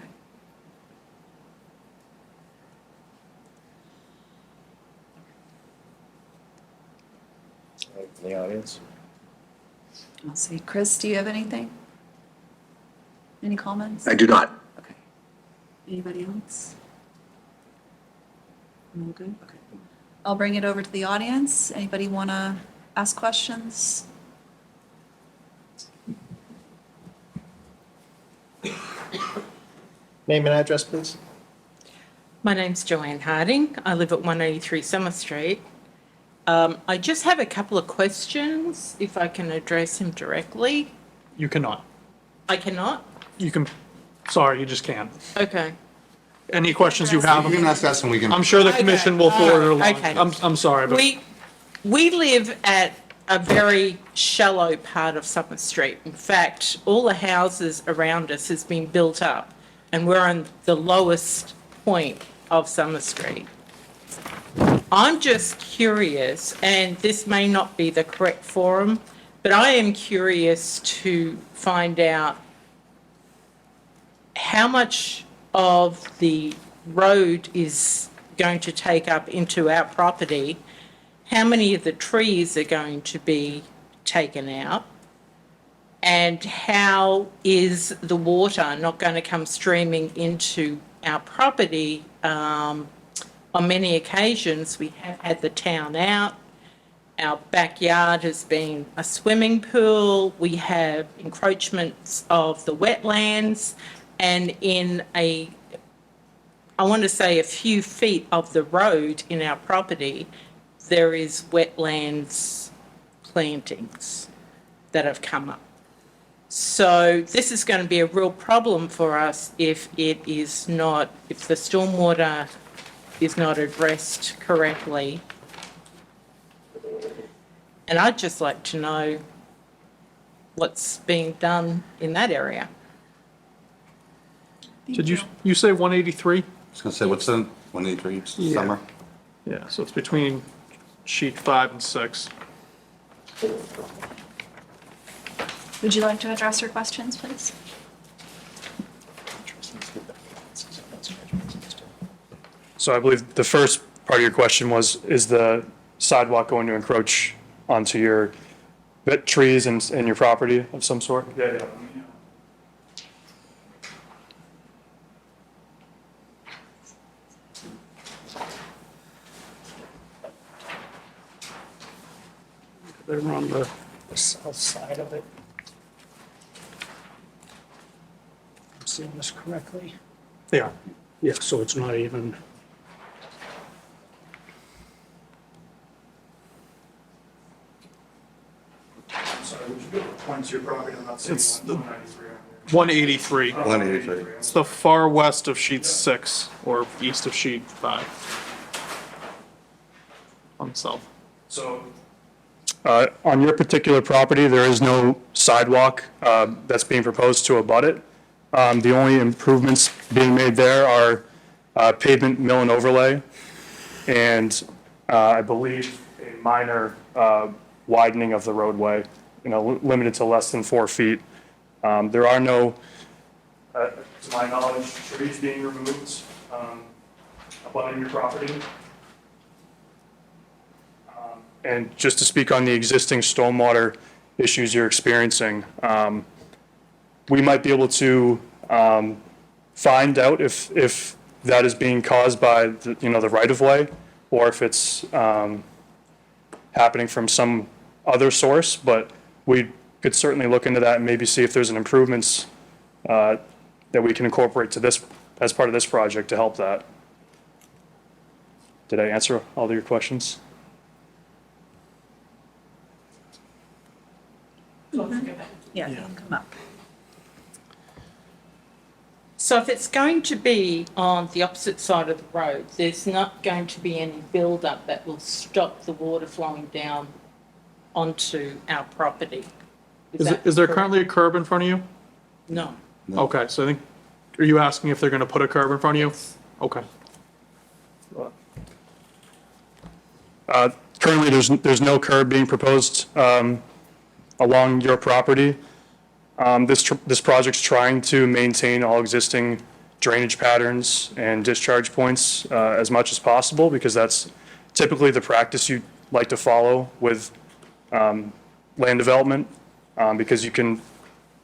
The audience. I'll see. Chris, do you have anything? Any comments? I do not. Okay. Anybody else? All good? Okay. I'll bring it over to the audience. Anybody want to ask questions? Name and address, please. My name's Joanne Harding. I live at 183 Summer Street. I just have a couple of questions, if I can address him directly. You cannot. I cannot? You can, sorry, you just can't. Okay. Any questions you have, You can ask us and we can. I'm sure the commission will forward it along. Okay. I'm sorry, but We live at a very shallow part of Summer Street. In fact, all the houses around us has been built up, and we're on the lowest point of Summer Street. I'm just curious, and this may not be the correct forum, but I am curious to find out how much of the road is going to take up into our property, how many of the trees are going to be taken out, and how is the water not going to come streaming into our property? On many occasions, we have had the town out. Our backyard has been a swimming pool. We have encroachments of the wetlands, and in I want to say a few feet of the road in our property, there is wetlands plantings that have come up. So this is going to be a real problem for us if the stormwater is not addressed correctly. And I'd just like to know what's being done in that area. Did you say 183? I was gonna say, what's the 183 summer? Yeah, so it's between sheet 5 and 6. Would you like to address her questions, please? So I believe the first part of your question was, is the sidewalk going to encroach onto your trees and your property of some sort? Yeah. They're on the south side of it. I'm seeing this correctly? They are. Yeah, so it's not even, sorry, would you be able to point to your property? I'm not seeing It's the- 193 on there. 183. 183. It's the far west of sheet 6 or east of sheet 5. On the south. So, on your particular property, there is no sidewalk that's being proposed to abut it. The only improvements being made there are pavement mill and overlay, and I believe a minor widening of the roadway, limited to less than 4 feet. There are no, to my knowledge, trees being removed abutting your property. And just to speak on the existing stormwater issues you're experiencing, we might be able to find out if that is being caused by the right-of-way, or if it's happening from some other source, but we could certainly look into that and maybe see if there's an improvements that we can incorporate to this, as part of this project to help that. Did I answer all of your questions? Yeah, you can come up. So if it's going to be on the opposite side of the road, there's not going to be any build-up that will stop the water flowing down onto our property. that Is there correct? currently a curb in front of you? No. Okay, so I think, are you asking if they're going to put a curb in front of you? Okay. Currently, there's no curb being proposed along your property. This project's trying to maintain all existing drainage patterns and discharge points as much as possible, because that's typically the practice you like to follow with land development, because you can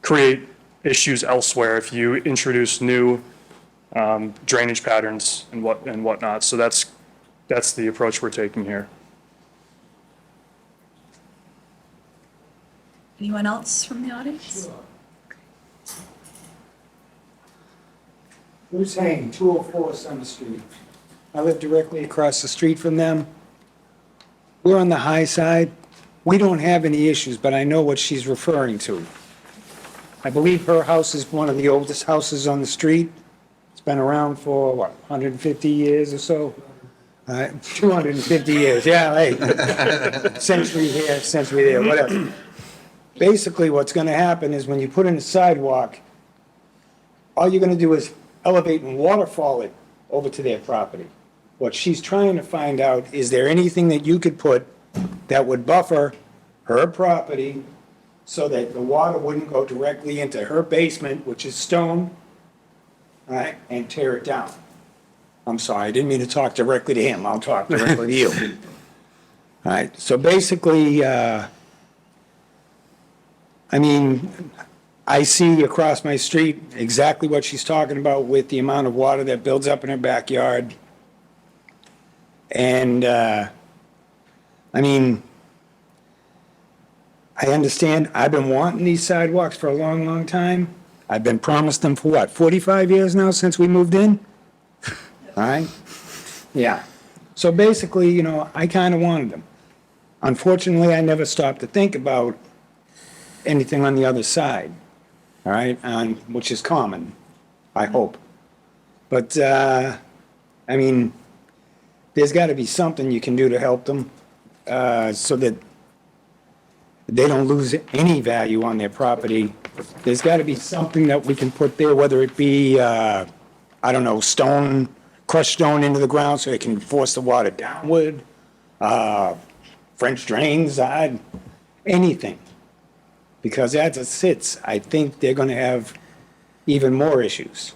create issues elsewhere if you introduce new drainage patterns and whatnot. So that's the approach we're taking here. Anyone else from the audience? Bruce Hayne, 204 Summer Street. I live directly across the street from them. We're on the high side. We don't have any issues, but I know what she's referring to. I believe her house is one of the oldest houses on the street. It's been around for, 150 years or so? 250 years, yeah, hey. Century here, century there, whatever. Basically, what's gonna happen is when you put in a sidewalk, all you're gonna do is elevate and waterfall it over to their property. What she's trying to find out, is there anything that you could put that would buffer her property so that the water wouldn't go directly into her basement, which is stone, all right, and tear it down? I'm sorry, I didn't mean to talk directly to him, I'll talk directly to you. All right, so basically, I see across my street exactly what she's talking about with the amount of water that builds up in her backyard. And, I understand, I've been wanting these sidewalks for a long, long time. I've been promised them for what, 45 years now since we moved in? All right? Yeah. So basically, I kind of wanted them. Unfortunately, I never stopped to think about anything on the other side, all right, which is common, I hope. But, there's got to be something you can do to help them, so that they don't lose any value on their property. There's got to be something that we can put there, whether it be, I don't know, stone, crushed stone into the ground so it can force the water downward, French drains, anything. Because as it sits, I think they're going to have even more issues,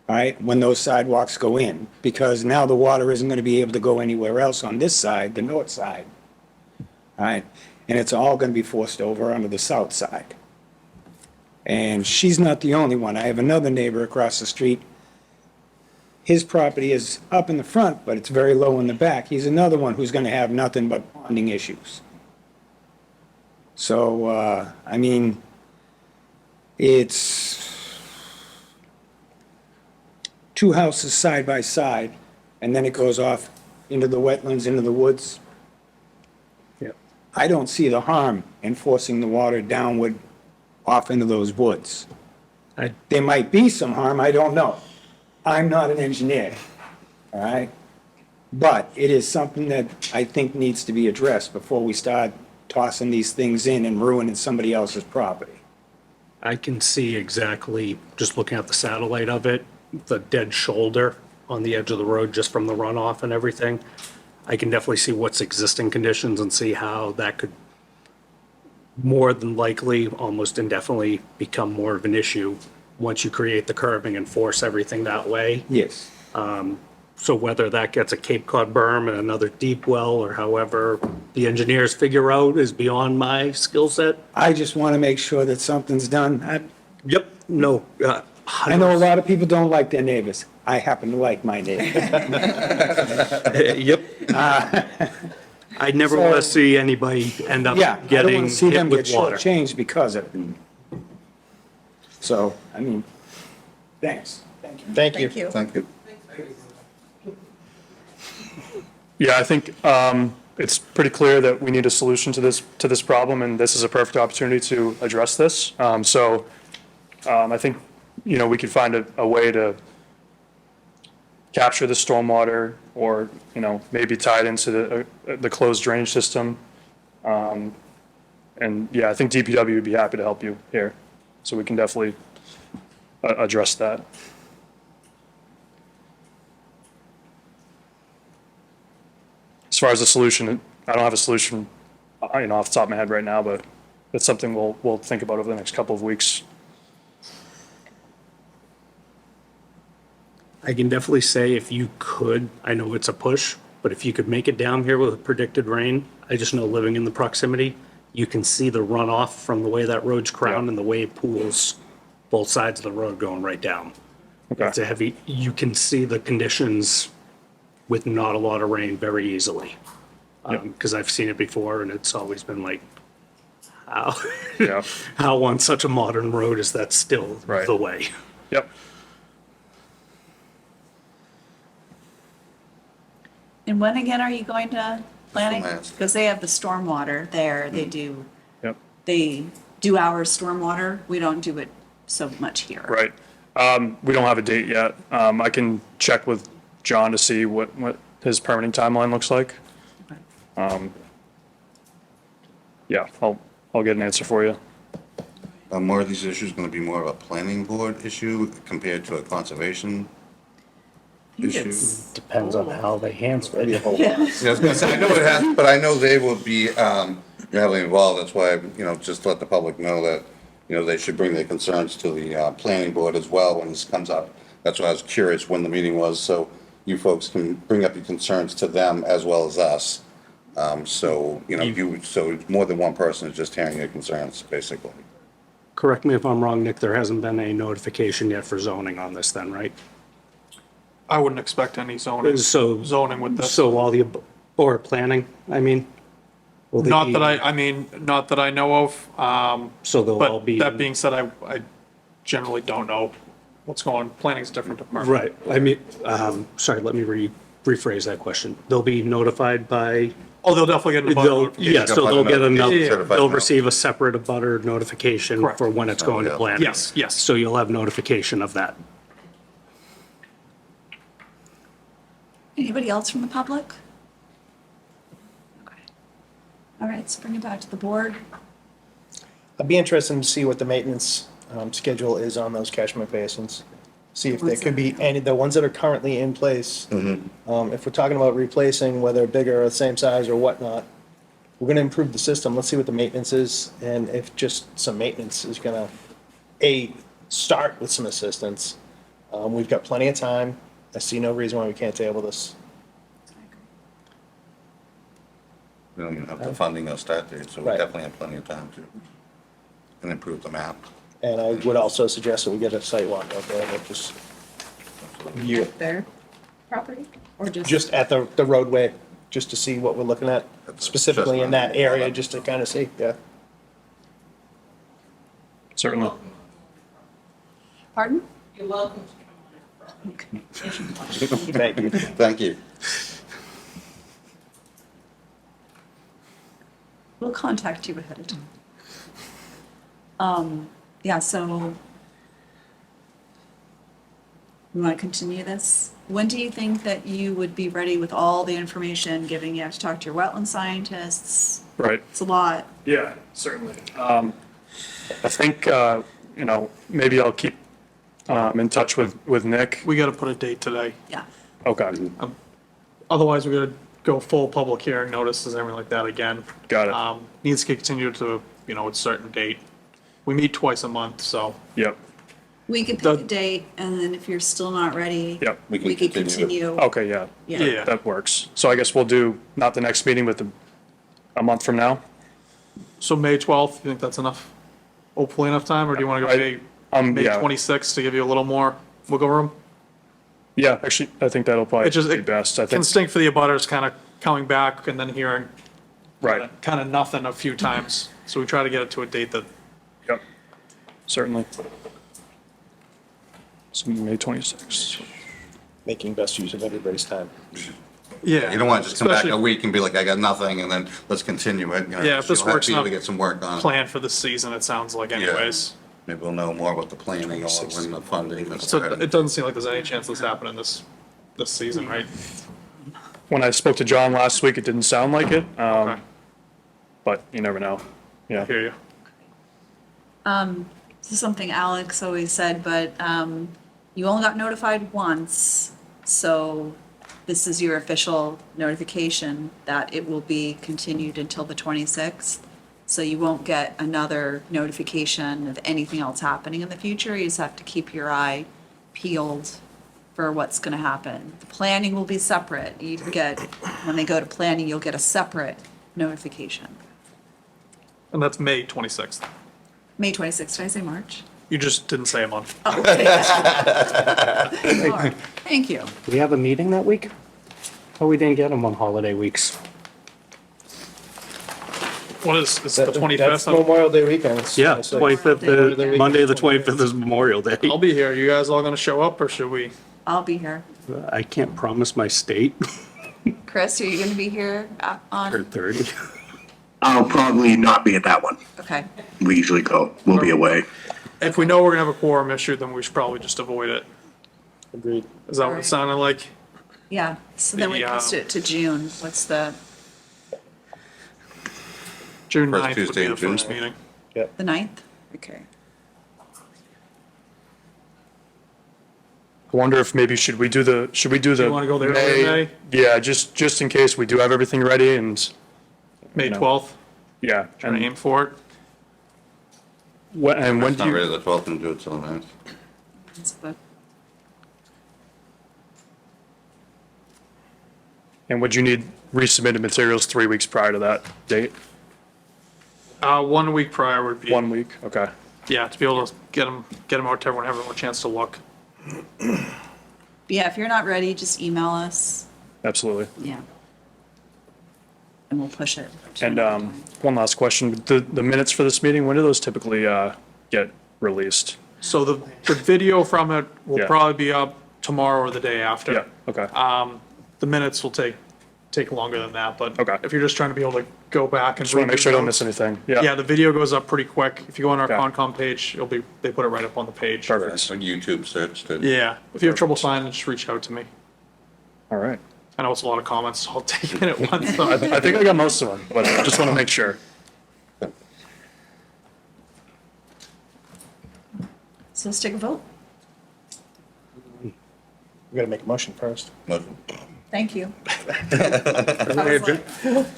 all right, when those sidewalks go in, because now the water isn't going to be able to go anywhere else on this side, the north side. All right, and it's all going to be forced over onto the south side. And she's not the only one. I have another neighbor across the street. His property is up in the front, but it's very low in the back. He's another one who's going to have nothing but ponding issues. So, I mean, it's two houses side by side, and then it goes off into the wetlands, into the woods. Yep. I don't see the harm in forcing the water downward off into those woods. There might be some harm, I don't know. I'm not an engineer, all right? But it is something that I think needs to be addressed before we start tossing these things in and ruining somebody else's property. I can see exactly, just looking at the satellite of it, the dead shoulder on the edge of the road just from the runoff and everything. I can definitely see what's existing conditions and see how that could more than likely, almost indefinitely, become more of an issue once you create the curving and force everything that way. Yes. So whether that gets a Cape Cod berm and another deep well, or however the engineers figure out, is beyond my skill set. I just want to make sure that something's done. Yep, no. I know a lot of people don't like their neighbors. I happen to like my neighbors. Yep. I never want to see anybody end up Yeah, I don't getting want to see hit them get with water. shortchanged because of it. So, I mean, thanks. Thank you. Thank you. Thank you. Yeah, I think it's pretty clear that we need a solution to this problem, and this is a perfect opportunity to address this. So I think, we could find a way to capture the stormwater, or, maybe tie it into the closed drainage system. And yeah, I think DPW would be happy to help you here, so we can definitely address that. As far as the solution, I don't have a solution, off the top of my head right now, but it's something we'll think about over the next couple of weeks. I can definitely say if you could, I know it's a push, but if you could make it down here with predicted rain, I just know living in the proximity, you can see the runoff from the way that road's crowned and the way it pools both sides of the road going right down. Okay. It's a heavy, you can see the conditions with not a lot of rain very easily. Because I've seen it before and it's always been like, how? Yeah. How on such a modern road is that still Right. the way? Yep. And when again are you going to planning? Last. Because they have the stormwater there, they do, Yep. they do our stormwater, we don't do it so much here. Right. We don't have a date yet. I can check with John to see what his permitting timeline looks like. Yeah, I'll get an answer for you. Are more of these issues going to be more of a planning board issue compared to a conservation issue? Depends on how they handle it. Yeah, I was gonna say, I know it has, but I know they will be heavily involved. That's why, just to let the public know that, they should bring their concerns to the planning board as well when this comes up. That's why I was curious when the meeting was, so you folks can bring up your concerns to them as well as us. So more than one person is just hearing your concerns, basically. Correct me if I'm wrong, Nick, there hasn't been a notification yet for zoning on this then, right? I wouldn't expect any zoning with this. So all the, or planning, I mean? Will they Not be- not that I know of. So they'll all But be. that being said, I generally don't know what's going on. Planning's a different department. Right, I mean, sorry, let me rephrase that question. They'll be notified by, Oh, they'll definitely get an abutter notification. yeah, so they'll get another, Certified they'll mail. receive a separate abutter notification Correct. for when it's going to yeah. planning. Yes. So you'll have notification of that. Anybody else from the public? Okay. All right, let's bring it back to the board. I'd be interested to see what the maintenance schedule is on those catchment basins. See if there could be any, the ones that are currently in place. If we're talking about replacing, whether bigger or the same size or whatnot, we're gonna improve the system. Let's see what the maintenance is, and if just some maintenance is gonna, start with some assistance. We've got plenty of time. I see no reason why we can't table this. We don't even have the funding or start date, so we Right. definitely have plenty of time to, and improve the map. And I would also suggest that we get a site walk out there, that just, Their property or just? just at the roadway, just to see what we're looking at specifically in that area, just to kind of see, yeah. Certainly. Pardon? You're welcome to come on. Thank you. Thank you. We'll contact you ahead of time. Yeah, so we want to continue this. When do you think that you would be ready with all the information, given you have to talk to your wetland scientists? Right. It's a lot. Yeah, certainly. I think, maybe I'll keep in touch with Nick. We got to put a date today. Yeah. Okay, Otherwise, we're gonna go full public hearing notices and everything like that again. got it. Needs to continue to, a certain date. We meet twice a month, so. Yep, We could The- pick a date, and then if you're still not ready, yep. We can we could continue continue. Okay, yeah. Yeah. That works. So I guess we'll do, not the next meeting, but a month from now? So May 12th, you think that's enough? Hopefully enough time, or do you want to go May Yeah. 26th to give you a little more wiggle room? Yeah, actually, I think that'll probably It just, be it best. I can think, stink for the abutters kind of coming back and then hearing right, kind of nothing a few times. So we try to get it to a date that, yep, certainly. So May 26th. Making best use of everybody's time. yeah. You don't want to just come back a especially week and be like, I got nothing, and then let's continue it. Yeah, if this You'll have works to be able out, to get some work on it. Plan for the season, it sounds like anyways. Maybe we'll know more about the planning or when the funding is. So it doesn't seem like there's any chance this happening this season, right? When I spoke to John last week, it didn't sound like it, Okay, but you never know. I Yeah, hear you. This is something Alex always said, but you only got notified once, so this is your official notification that it will be continued until the 26th. So you won't get another notification of anything else happening in the future. You just have to keep your eye peeled for what's going to happen. The planning will be separate. You get, when they go to planning, you'll get a separate notification. And that's May 26th. May 26th, did I say March? You just didn't say a month. Oh, okay. All right. Thank you. Do we have a meeting that week? Oh, we didn't get them on holiday weeks. What is, it's the That's 25th? Memorial Day weekend. Yeah, It's like- 25th, Monday, the 25th is Memorial Day. I'll be here. You guys all gonna show up or should we? I'll be here. I can't promise my state Chris, are you going to be here or on? 30. I'll probably not be at that one. Okay. We usually go. We'll be away. If we know we're gonna have a quorum issue, then we should probably just avoid it. Agreed. Is that what it Alright. sounded like? Yeah. So then we The, post it to June. What's the June First 9th would Tuesday be in the June. first meeting. 9th? Okay. I wonder if maybe should we do the you wanna go there early May? Yeah, just in case we do have everything ready and, May No. 12th, yeah. trying to And aim for it. when It's do not ready you, the 12th and do it till the 9th. That's the- and would you need resubmitted materials 3 weeks prior to that date? 1 week prior would be. 1 week, okay. Yeah, to be able to get them out to everyone, have a chance to look. Yeah, if you're not ready, just email us. Absolutely. Yeah. And we'll push it. to And another time. one last question, the minutes for this meeting, when do those typically get released? So the video from it will Yeah. probably be up tomorrow or the day after. Yeah, okay. The minutes will take longer than that, but Okay. if you're just trying to be able to go back and. Just want to read make sure I your don't notes- miss anything. Yeah, the video goes up pretty quick. If you go on our Okay. Concom page, they put it right up on the page. Perfect. That's a YouTube search. Yeah, if you have trouble finding it, just reach out to me. All right. I know it's a lot of comments, so I'll take it at once. So I think I got most of them, but I just want to make sure. So let's take a vote. We gotta make a motion first. Motion. Thank you.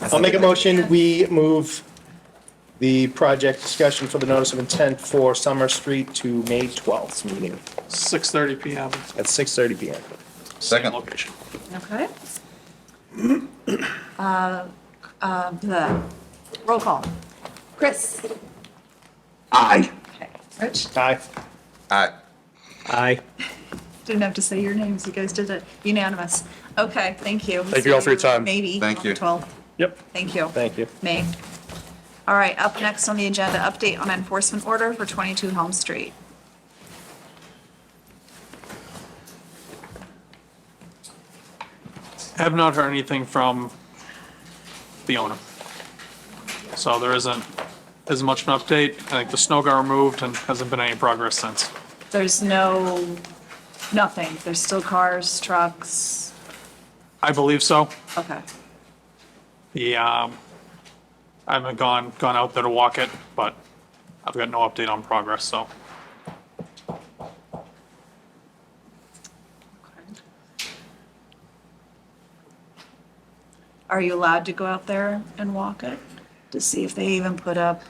I'll make a motion, we move the project discussion for the notice of intent for Summer Street to May 12th meeting 6:30 PM, at 6:30 PM. same Second. location. Okay. The roll call. Chris? Aye. Okay. Rich? Aye. Aye. Aye. Didn't have to say your names, you guys did it unanimous. Okay, thank you. Thank you all for your time. Maybe Thank on the you. 12th. Yep. Thank you. Thank you. May. All right, up next on the agenda, update on enforcement order for 22 Helm Street. Have not heard anything from the owner. So there isn't as much of an update. I think the snow got removed and hasn't been any progress since. There's nothing. There's still cars, trucks. I believe so. Okay. I haven't gone out there to walk it, but I've got no update on progress, so. Are you allowed to go out there and walk it to see if they even put up?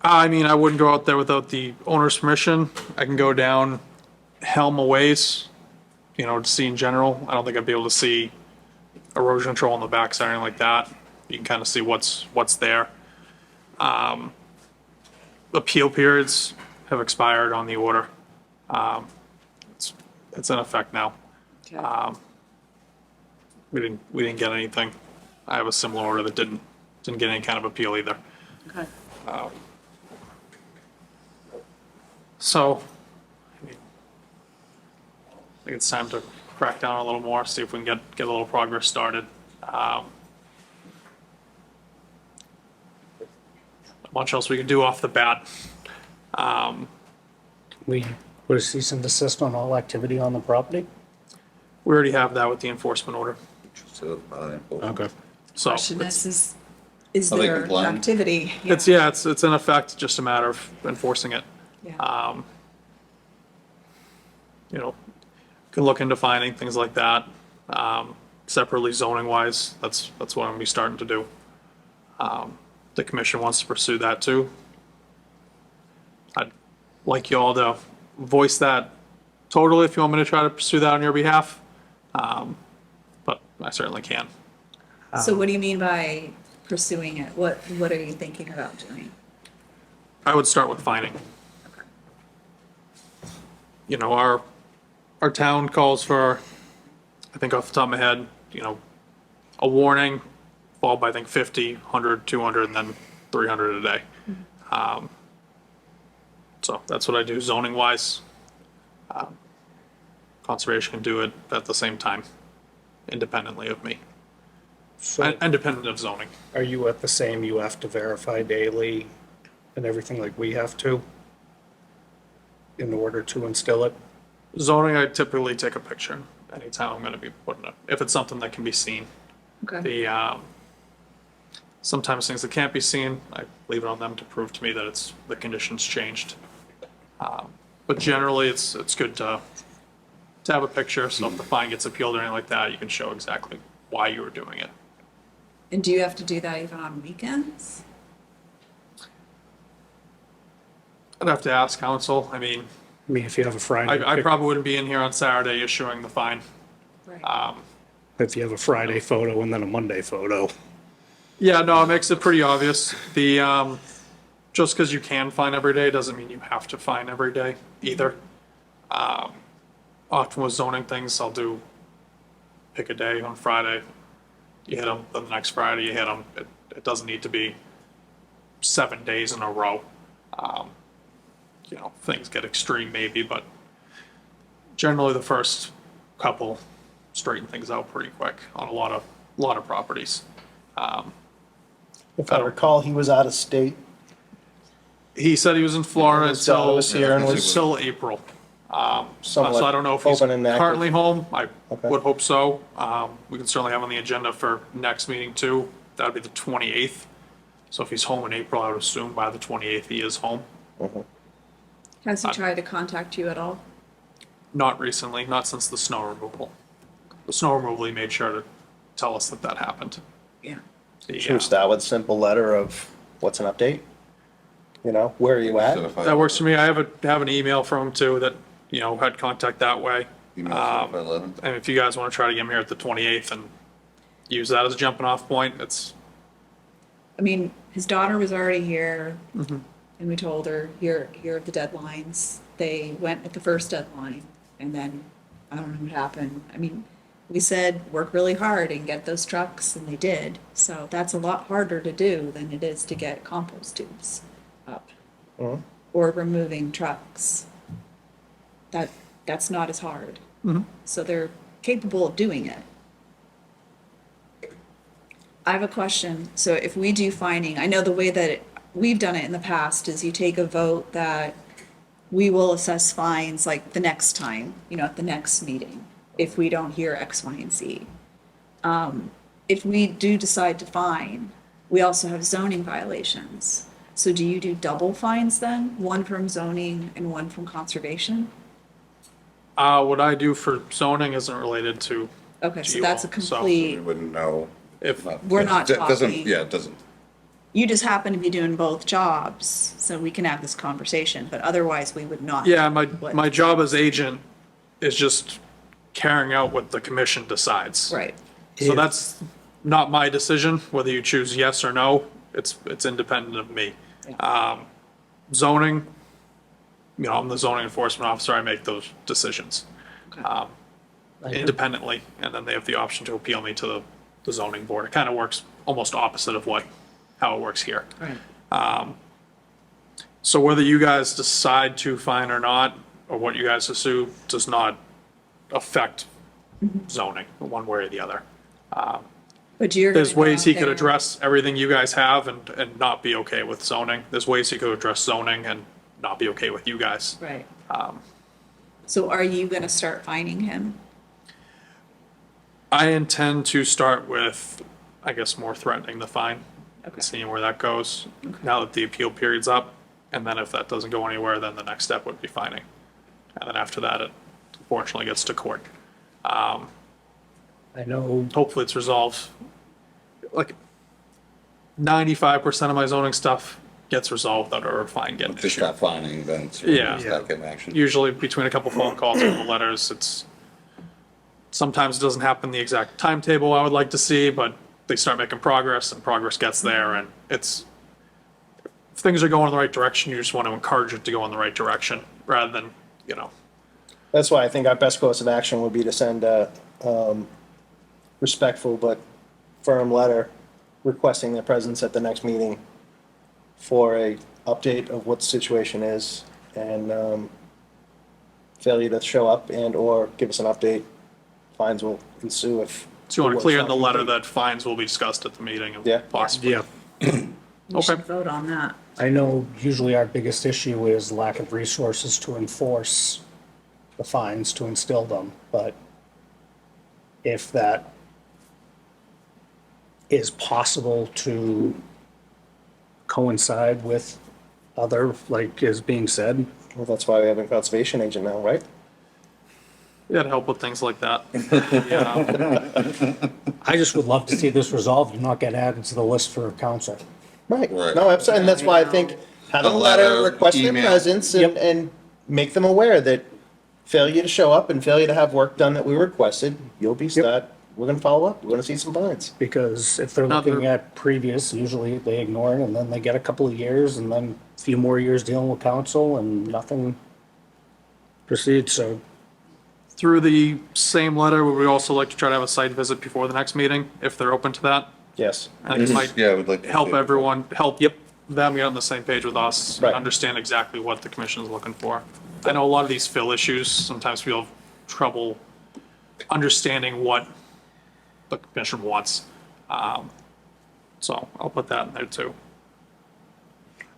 I mean, I wouldn't go out there without the owner's permission. I can go down Helm a ways, to see in general. I don't think I'd be able to see erosion control on the backside or anything like that. You can kind of see what's there. Appeal periods have expired on the order. It's in effect now. Okay. We didn't get anything. I have a similar order that didn't get any kind of appeal either. Okay. So, I mean, I think it's time to crack down a little more, see if we can get a little progress started. Not much else we can do off the bat. We put a cease and desist on all activity on the property? We already have that with the enforcement order. So, Okay. So, Question is Are they there compliant? activity? it's in effect, just a matter of enforcing it. Yeah. Can look into finding things like that. Separately zoning wise, that's what I'm gonna be starting to do. The commission wants to pursue that too. I'd like you all to voice that totally if you want me to try to pursue that on your behalf. But I certainly can. So what do you mean by pursuing it? What are you thinking about doing? I would start with finding. Our town calls for, I think off the top of my head, a warning, followed by, I think, 50, 100, 200, and then 300 a day. So that's what I do zoning wise. Conservation can do it at the same time, independently of me, So independent of zoning. are you at the same, you have to verify daily and everything like we have to in order to instill it? Zoning, I typically take a picture anytime I'm gonna be putting it, if it's something that can be seen. Okay. Sometimes things that can't be seen, I leave it on them to prove to me that the condition's changed. But generally, it's good to have a picture, so if the fine gets appealed or anything like that, you can show exactly why you were doing it. And do you have to do that even on weekends? I'd have to ask counsel, I mean, I mean, if you have a Friday, I probably wouldn't be in here on Saturday issuing the fine. Right. if you have a Friday photo and then a Monday photo. Yeah, no, it makes it pretty obvious. Just because you can fine every day doesn't mean you have to fine every day either. Often with zoning things, I'll pick a day on Friday, you hit them, then the next Friday you hit them. It doesn't need to be 7 days in a row. Things get extreme maybe, but generally the first couple straighten things out pretty quick on a lot of properties. If I recall, he was out of state. He said he was in Florida So I until was here and was- until April. Somewhat So I don't know if he's open and active. currently home. I Okay. would hope so. We can certainly have on the agenda for next meeting too. That would be the 28th. So if he's home in April, I would assume by the 28th he is home. Has he tried to contact you at all? Not recently, not since the snow removal. The snow removal, he made sure to tell us that that happened. Yeah. Should we start with a simple letter of what's an update? You know, where are you at? That works for me. I have an email from him too that, had contact that way. Email certified letter. And if you guys want to try to get him here at the 28th and use that as a jumping off point, it's, I mean, his daughter was already here, and we told her, here are the deadlines. They went at the first deadline, and then, I don't know what happened. I mean, we said, work really hard and get those trucks, and they did. So that's a lot harder to do than it is to get compost tubes up. Or removing trucks. That's not as hard. So they're capable of doing it. I have a question. So if we do finding, I know the way that we've done it in the past is you take a vote that we will assess fines like the next time, at the next meeting, if we don't hear X, Y, and Z. If we do decide to fine, we also have zoning violations. So do you do double fines then? One from zoning and one from conservation? what I do for zoning isn't related to Okay, so you that's a all, so complete, We wouldn't know. if, we're not It doesn't, talking. yeah, it doesn't. You just happen to be doing both jobs, so we can have this conversation, but otherwise we would not. yeah, my job as agent is just carrying out what the commission decides. Right. So that's not my decision, whether you choose yes or no. It's independent of me. Zoning, I'm the zoning enforcement officer. I make those decisions independently, and then they have the option to appeal me to the zoning board. It kind of works almost opposite of how it works here. Right. So whether you guys decide to fine or not, or what you guys assume, does not affect zoning one way or the other. But you're. There's gonna go ways out he could there- address everything you guys have and not be okay with zoning. There's ways he could address zoning and not be okay with you guys. Right. So are you gonna start fining him? I intend to start with, I guess, more threatening the fine, Okay. seeing where that goes, now that the appeal period's up. And then if that doesn't go anywhere, then the next step would be fining. And then after that, it unfortunately gets to court. I know, Hopefully it's resolved. Like 95% of my zoning stuff gets resolved without a fine getting Just issued. start finding, then Yeah. start getting action. Usually between a couple phone calls and a couple letters, sometimes it doesn't happen the exact timetable I would like to see, but they start making progress and progress gets there, and if things are going in the right direction, you just want to encourage it to go in the right direction rather than, That's why I think our best course of action would be to send a respectful but firm letter requesting their presence at the next meeting for a update of what the situation is, and failure to show up and/or give us an update, fines will ensue if. so you want to clear in the letter that. that fines will be discussed at the meeting and Yeah. possibly. yeah, You should Okay. vote on that. I know usually our biggest issue is lack of resources to enforce the fines, to instill them, but if that is possible to coincide with other, like is being said, Well, that's why we have a conservation agent now, right? Yeah, to help with things like that. Yeah. I just would love to see this resolved and not get added to the list for council. Right. Right. No, absolutely, and that's why I think have a A letter, letter, request their email. presence, and make them aware that failure to show up and failure to have work done that we requested, we're gonna follow up, we're gonna see some fines. Because if they're Another- looking at previous, usually they ignore it and then they get a couple of years and then a few more years dealing with council and nothing proceeds, so. Through the same letter, would we also like to try to have a site visit before the next meeting, if they're open to that? Yes. I think it might Yeah, we'd like to help see it. everyone, help them get on the same page with us, and Right. understand exactly what the commission is looking for. I know a lot of these fill issues, sometimes people have trouble understanding what the commission wants. So I'll put that in there too.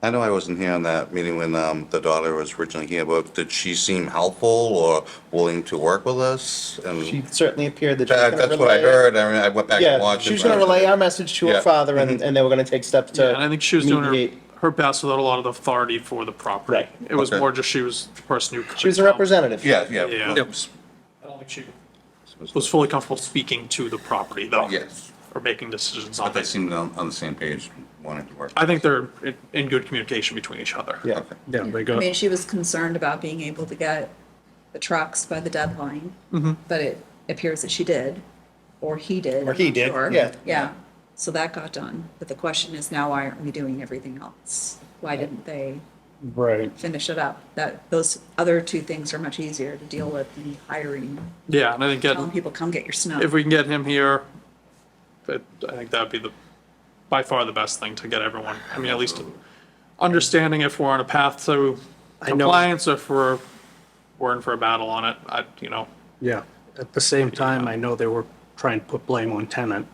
I know I wasn't here on that meeting when the daughter was originally here, but did she seem helpful or willing to work with us? And She certainly appeared that she was gonna that's what I relay- heard. I mean, I went back and Yeah, watched it. she was gonna relay our message to her Yeah. father, and they were gonna take steps to Yeah, and I think she was doing mediate. her best without a lot of authority for the property. Right. It was Okay. more just she was the person who. could She was a come. representative. Yeah, yeah. Yeah. I don't think she was fully comfortable speaking to the property though. Yes, Or making decisions on but they it. seemed on the same page, wanting to work. I think they're in good communication between each other. Yeah. Okay. Yeah, they I got, mean, she was concerned about being able to get the trucks by the deadline, but it appears that she did, or he did. Or he I'm did, sure. yeah. Yeah, so that got done, but the question is now, why aren't we doing everything else? Why didn't they right. finish it up? Those other two things are much easier to deal with than hiring, Yeah, and I think telling people, come get your snow. if we can get him here, I think that'd be by far the best thing to get everyone, I mean, at least understanding if we're on a path to I know- compliance or if we're in for a battle on it, Yeah. At the same time, I know they were trying to put blame on tenant.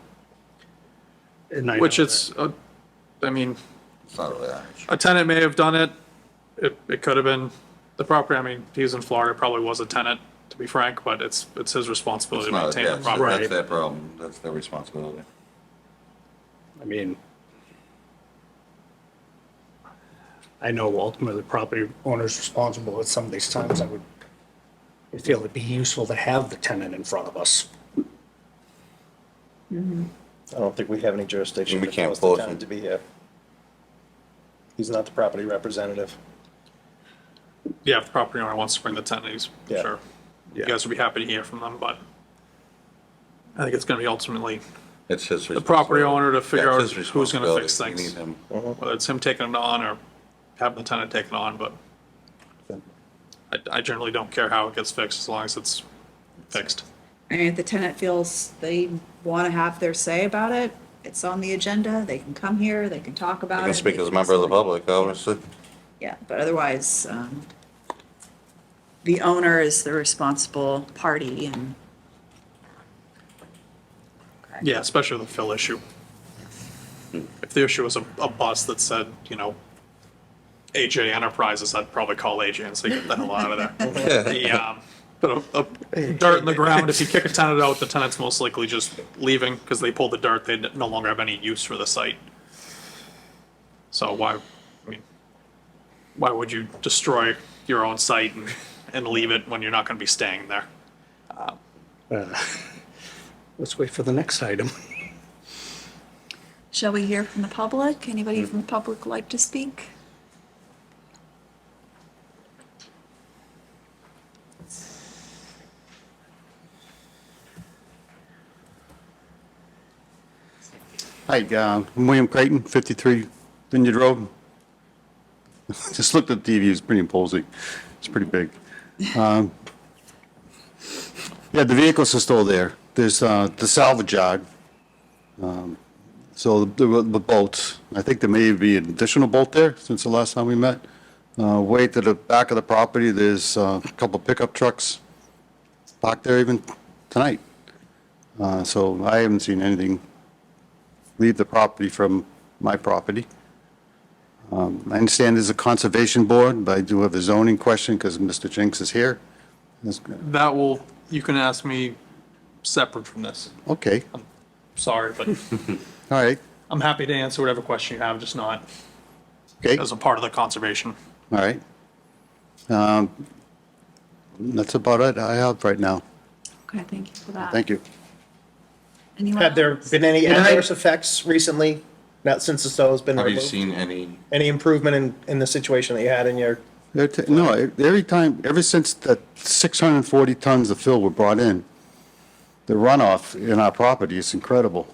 And I which know it's, I mean, It's not really that. a tenant may have done it. It could have been the property. I mean, he's in Florida, probably was a tenant, to be frank, but it's his responsibility It's to not, maintain yeah, the that's property. their problem. That's their responsibility. I mean, I know ultimately the property owner's responsible at some of these times. I feel it'd be useful to have the tenant in front of us. I don't think we have any jurisdiction We to can't force the force tenant him. to be here. He's not the property representative. Yeah, if the property owner wants to bring the tenant, he's Yeah. sure. You Yeah. guys would be happy to hear from them, but I think it's gonna be ultimately It's his the property responsibility. ore to figure Yeah, out it's his who's gonna fix responsibility. things. We need him. Whether it's him taking it on or having the tenant take it on, but I generally don't care how it gets fixed as long as it's fixed. And if the tenant feels they want to have their say about it, it's on the agenda, they can come here, they can talk about You it. can speak they as a member of the decide. public, obviously. Yeah, but otherwise, the owner is the responsible party and. Okay. Yeah, especially with the fill issue. If the issue was a bus that said, AJ Enterprises, I'd probably call AJ and say, get the hell out of there. But a dirt in the ground, if you kick a tenant out, the tenant's most likely just leaving because they pulled the dirt, they no longer have any use for the site. So why would you destroy your own site and leave it when you're not gonna be staying there? Let's wait for the next item. Shall we hear from the public? Anybody from the public like to speak? Hi, I'm William Creighton, 53 Vineyard Road. Just looked at the TV, it's pretty imposing. It's pretty big. Yeah, the vehicles are still there. There's the salvage yard. So the boats, I think there may be an additional boat there since the last time we met. Way to the back of the property, there's a couple pickup trucks parked there even tonight. So I haven't seen anything leave the property from my property. I understand there's a conservation board, but I do have a zoning question because Mr. Jinks is here. You can ask me separate from this. Okay, Sorry, but all right, I'm happy to answer whatever question you have, just not okay, as a part of the conservation. all right. That's about it I have right now. Okay, thank you for that. Thank you. Anyone Have there else? been any adverse effects recently, not since the stove's been Have you removed? seen any? Any improvement in the situation that you had in your, No, every time, ever since the 640 tons of fill were brought in, the runoff in our property is incredible.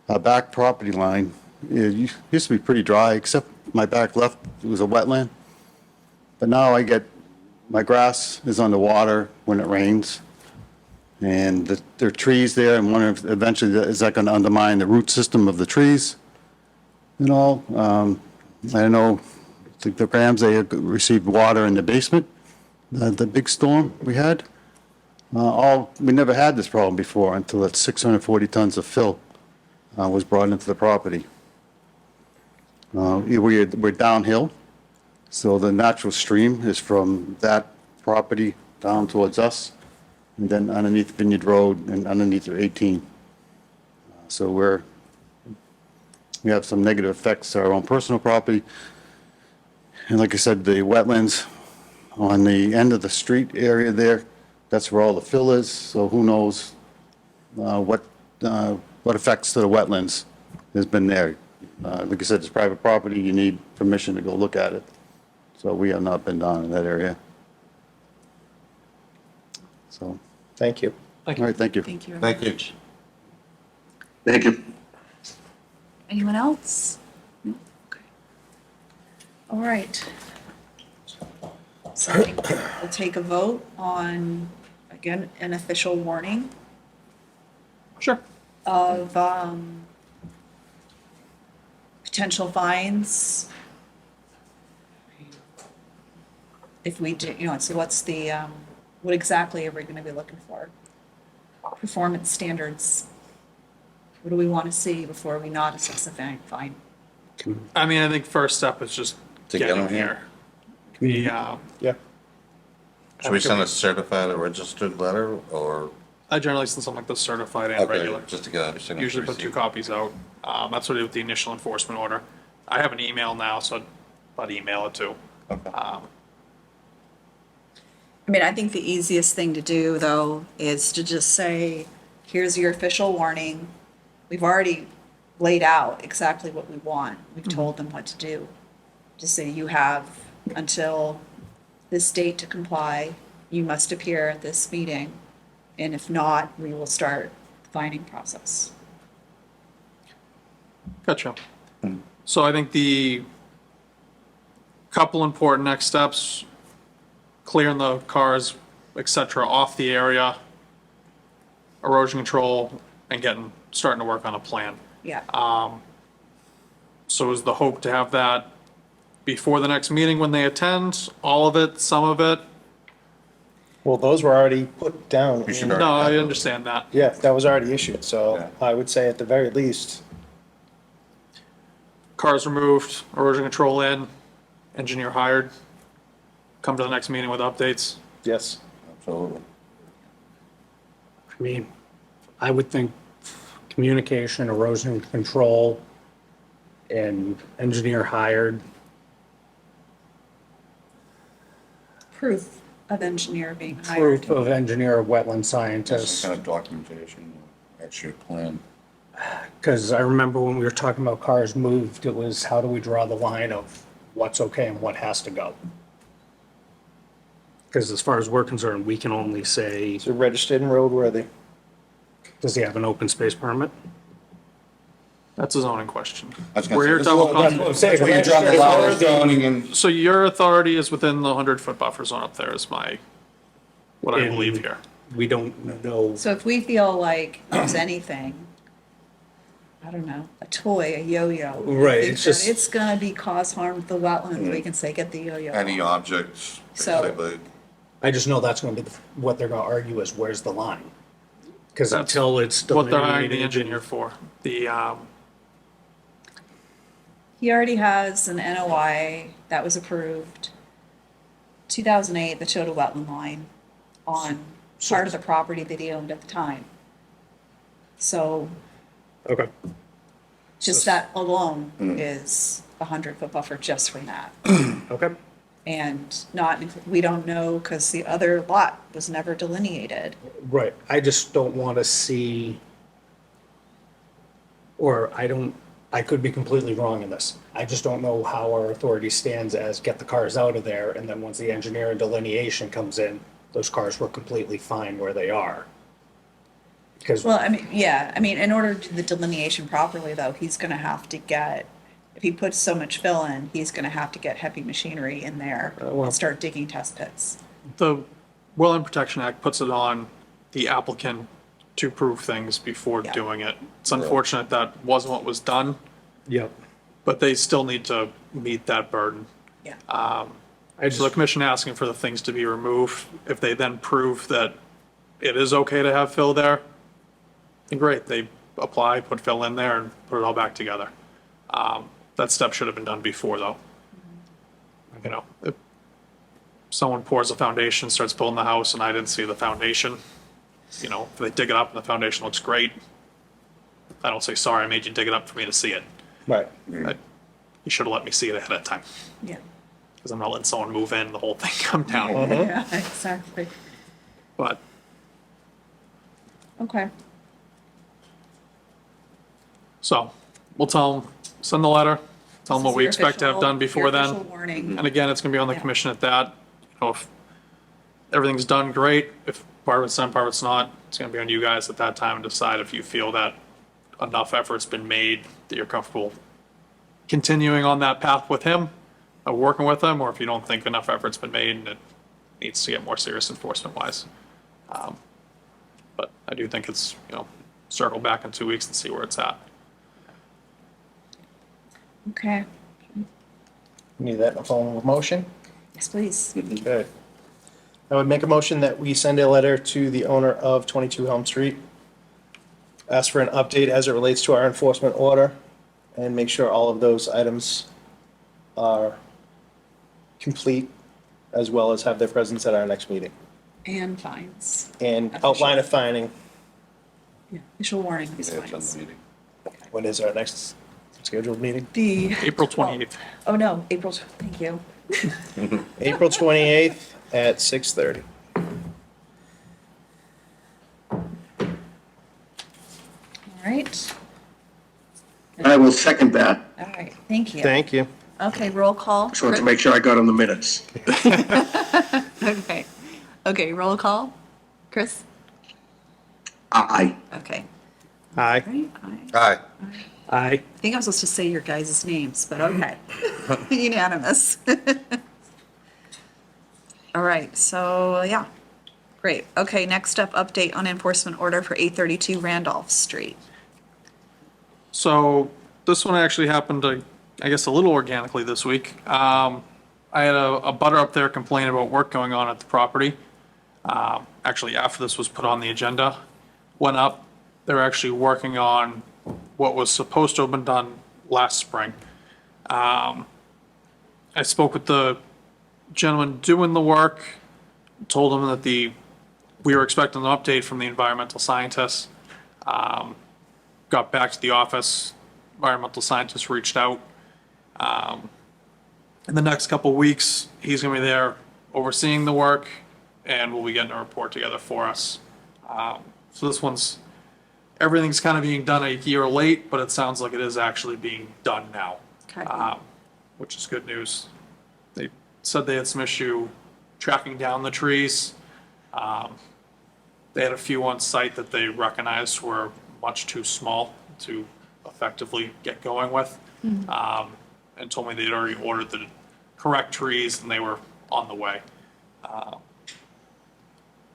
Our back property line, it used to be pretty dry, except my back left, it was a wetland. But now my grass is underwater when it rains. And there are trees there, and wondering if eventually, is that going to undermine the root system of the trees? And all, I know the Grams, they had received water in the basement, the big storm we had. We never had this problem before until that 640 tons of fill was brought into the property. We're downhill, so the natural stream is from that property down towards us, and then underneath Vineyard Road and underneath of 18. So we have some negative effects to our own personal property. And like I said, the wetlands on the end of the street area there, that's where all the fill is, so who knows what effects to the wetlands has been there. Like I said, it's private property, you need permission to go look at it. So we have not been down in that area. So, Thank you. all right, thank you. Thank you. Thank you. Thank you. Anyone else? No? Okay. All right. So I think we'll take a vote on, again, an official warning Sure. of potential fines. If we do, so what's the, what exactly are we going to be looking for? Performance standards. What do we want to see before we not assess a fine? I mean, I think first step is just To get getting them here. here. Yeah. Should we send a certified or registered letter, or? I generally send something like this certified and regular. Okay, just to get our signature. Usually put 2 receipt. copies out. That's what I do with the initial enforcement order. I have an email now, so I'd email it too. Okay. I mean, I think the easiest thing to do, though, is to just say, here's your official warning. We've already laid out exactly what we want. We've told them what to do. Just say, you have until this date to comply. You must appear at this meeting. And if not, we will start the fining process. Gotcha. So I think the couple important next steps, clearing the cars, et cetera, off the area, erosion control, and starting to work on a plan. Yeah. So is the hope to have that before the next meeting when they attend, all of it, some of it? Well, those were already put down. We should in- already- No, I understand that. Yeah, that was already issued, so Yeah. I would say at the very least, Cars removed, erosion control in, engineer hired. Come to the next meeting with updates. yes. Absolutely. I mean, I would think communication, erosion control, and engineer hired. Proof of engineer being hired. Proof of engineer, wetland Some scientist. kind of documentation, actually a plan. Because I remember when we were talking about cars moved, it was how do we draw the line of what's okay and what has to go? Because as far as we're concerned, we can only say, So registered and roadworthy. does he have an open space permit? That's a zoning question. I was gonna We're say, here this to is talk what- about, That's where you draw the line of zoning and. so your authority is within the 100-foot buffer zone up there is what I And believe here. We don't know. So if we feel like there's anything, I don't know, a toy, a yo-yo. Right, think it's that just- It's gonna be cause harm to the wetlands, we can say, get the yo-yo. Any off. objects, So- basically. I just know that's going to be what they're going to argue is where's the line? Because That's until it's What they're hiring the delineated engineer and- for. He already has an NOI that was approved 2008 that showed a wetland line on part of the property that he owned at the time. So Okay. just that alone is a 100-foot buffer just from that. Okay. And not, we don't know because the other lot was never delineated. Right. I just don't want to see, or I could be completely wrong in this. I just don't know how our authority stands as get the cars out of there, and then once the engineer and delineation comes in, those cars were completely fine where they are. Because, Well, I mean, yeah, I mean, in order to do the delineation properly, though, he's gonna have to get, if he puts so much fill in, he's gonna have to get heavy machinery in there and start digging test pits. The Wetland Protection Act puts it on the applicant to prove things before Yeah. doing it. It's unfortunate that wasn't what was done, yep. but they still need to meet that burden. Yeah. I So the just, commission asking for the things to be removed, if they then prove that it is okay to have fill there, then great, they apply, put fill in there and put it all back together. that step should have been done before, though. You know, if someone pours a foundation, starts building the house, and I didn't see the foundation, you know, if they dig it up and the foundation looks great, I don't say, sorry, I made you dig it up for me to see it. Right. You should have let me see it ahead of time, Yeah. because I'm not letting someone move in, and the whole thing come down. Yeah, exactly. But Okay. So, we'll tell them, send the letter, tell them what we Your expect to have official- done before your then. official warning. And again, it's gonna be on the Yeah. commission at that. You know, if everything's done, great. If part of it's done, part of it's not, it's gonna be on you guys at that time to decide if you feel that enough effort's been made, that you're comfortable continuing on that path with him, working with him, or if you don't think enough effort's been made and it needs to get more serious enforcement wise. But I do think it's, you know, circle back in 2 weeks and see where it's at. Okay. Need that in the form of a motion? Yes, please. Okay. I would make a motion that we send a letter to the owner of 22 Helm Street. Ask for an update as it relates to our enforcement order and make sure all of those items are complete, as well as have their presence at our next meeting. And fines. And outline a finding. Yeah. Official warning is Yeah, it's on fines. the meeting. When is our next scheduled meeting? The. April 28th. Oh, no, April, thank you. April 28th at 6:30. All right. I will second that. All right, thank you. Thank you. Okay, roll call. Just wanted to make sure I got on the minutes. Okay. Okay, roll call. Chris? Aye. Okay. Aye. Right, aye. Aye. I, I think I'm supposed to say your guys' names, but okay. Unanimous. All right, so, yeah. Great. Okay, next up, update on enforcement order for 832 Randolph Street. So this one actually happened, I guess, a little organically this week. I had a butter up there complain about work going on at the property. Actually, after this was put on the agenda, went up, they're actually working on what was supposed to have been done last spring. I spoke with the gentleman doing the work, told him that we were expecting an update from the environmental scientists. Got back to the office, environmental scientist reached out. In the next couple weeks, he's gonna be there overseeing the work, and we'll be getting a report together for us. So this one's, everything's kind of being done a year late, but it sounds like it is actually being done now. Okay. Which is good news. They said they had some issue tracking down the trees. They had a few on site that they recognized were much too small to effectively get going with. And told me they'd already ordered the correct trees and they were on the way.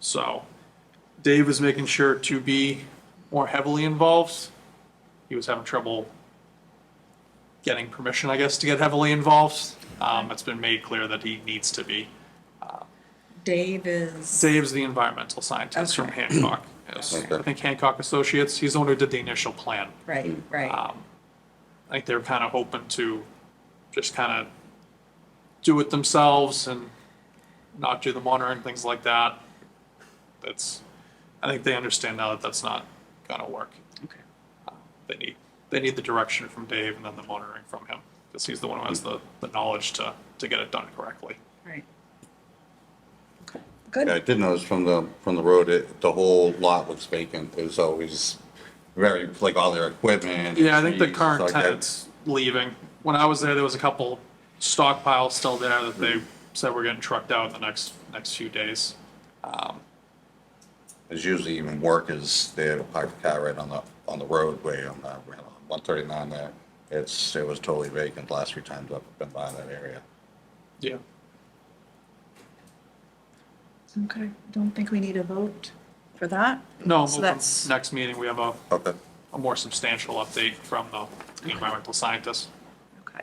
So Dave is making sure to be more heavily involved. He was having trouble getting permission, I guess, to get heavily involved. It's been made clear that he needs to be. Dave is. Dave's the environmental scientist from Okay. Hancock. Yes. I think Hancock Associates, he's the one who did the initial plan. Right, right. I think they're kind of hoping to just kind of do it themselves and not do the monitoring, things like that. I think they understand now that that's not gonna work. Okay. They need the direction from Dave and then the monitoring from him, because he's the one who has the knowledge to get it done correctly. Right. Okay, Yeah, I good. did notice from the road, the whole lot looks vacant. It was always very, like all their equipment. Yeah, I think the trees, current stuff like that. tenant's leaving. When I was there was a couple stockpiles still there that they said were getting trucked out in the next few days. There's usually even workers there to park the car right on the roadway on 139 there. It was totally vacant the last few times I've been by that area. Yeah. Okay, don't think we need a vote for that? No, So that's, next meeting, we have Okay. a more substantial update from the environmental scientists. okay.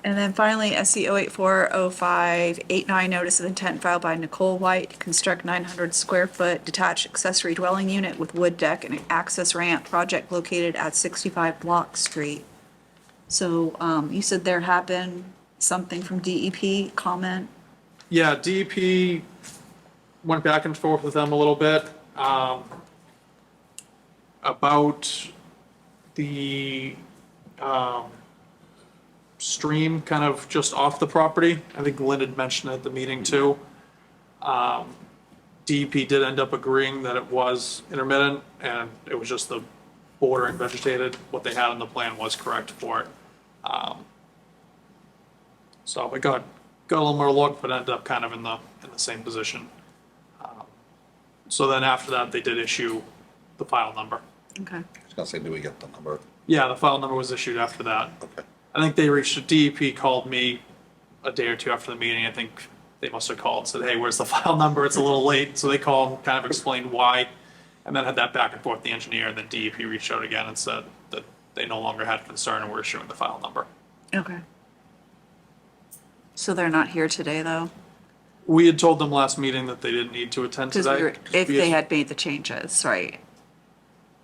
And then finally, SC 0840589, notice of intent filed by Nicole White, to construct 900 square foot detached accessory dwelling unit with wood deck and access ramp project located at 65 Block Street. So you said there had been something from DEP comment? Yeah, DEP went back and forth with them a little bit, about the, stream kind of just off the property. I think Lynn had mentioned it at the meeting too. DEP did end up agreeing that it was intermittent and it was just the bordering vegetated. What they had on the plan was correct for it. So we got a little more look, but ended up kind of in the same position. So then after that, they did issue the file number. Okay. I was gonna say, do we get the number? Yeah, the file number was issued after that. Okay. I think they reached, DEP called me a day or two after the meeting. I think they must have called and said, hey, where's the file number? It's a little late. So they called and kind of explained why. And then had that back and forth with the engineer. And then DEP reached out again and said that they no longer had concern and were issuing the file number. Okay. So they're not here today, though? We had told them last meeting that they didn't need to attend Because today. if they had made the changes, right?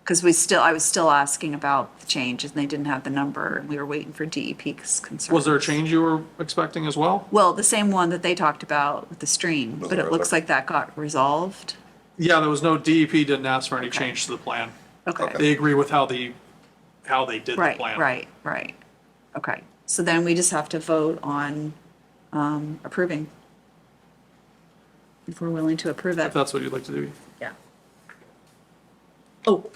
Because I was still asking about the changes, and they didn't have the number, and we were waiting for DEP's concerns. Was there a change you were expecting as well? Well, the same one that they talked about with the stream, but it looks like that got resolved. Yeah, there was no, DEP didn't ask for any change to the plan. Okay. They agree with how they did the Right, plan. right. Okay, so then we just have to vote on approving. If we're willing to approve If it. that's what you'd like to do. Yeah. Oh,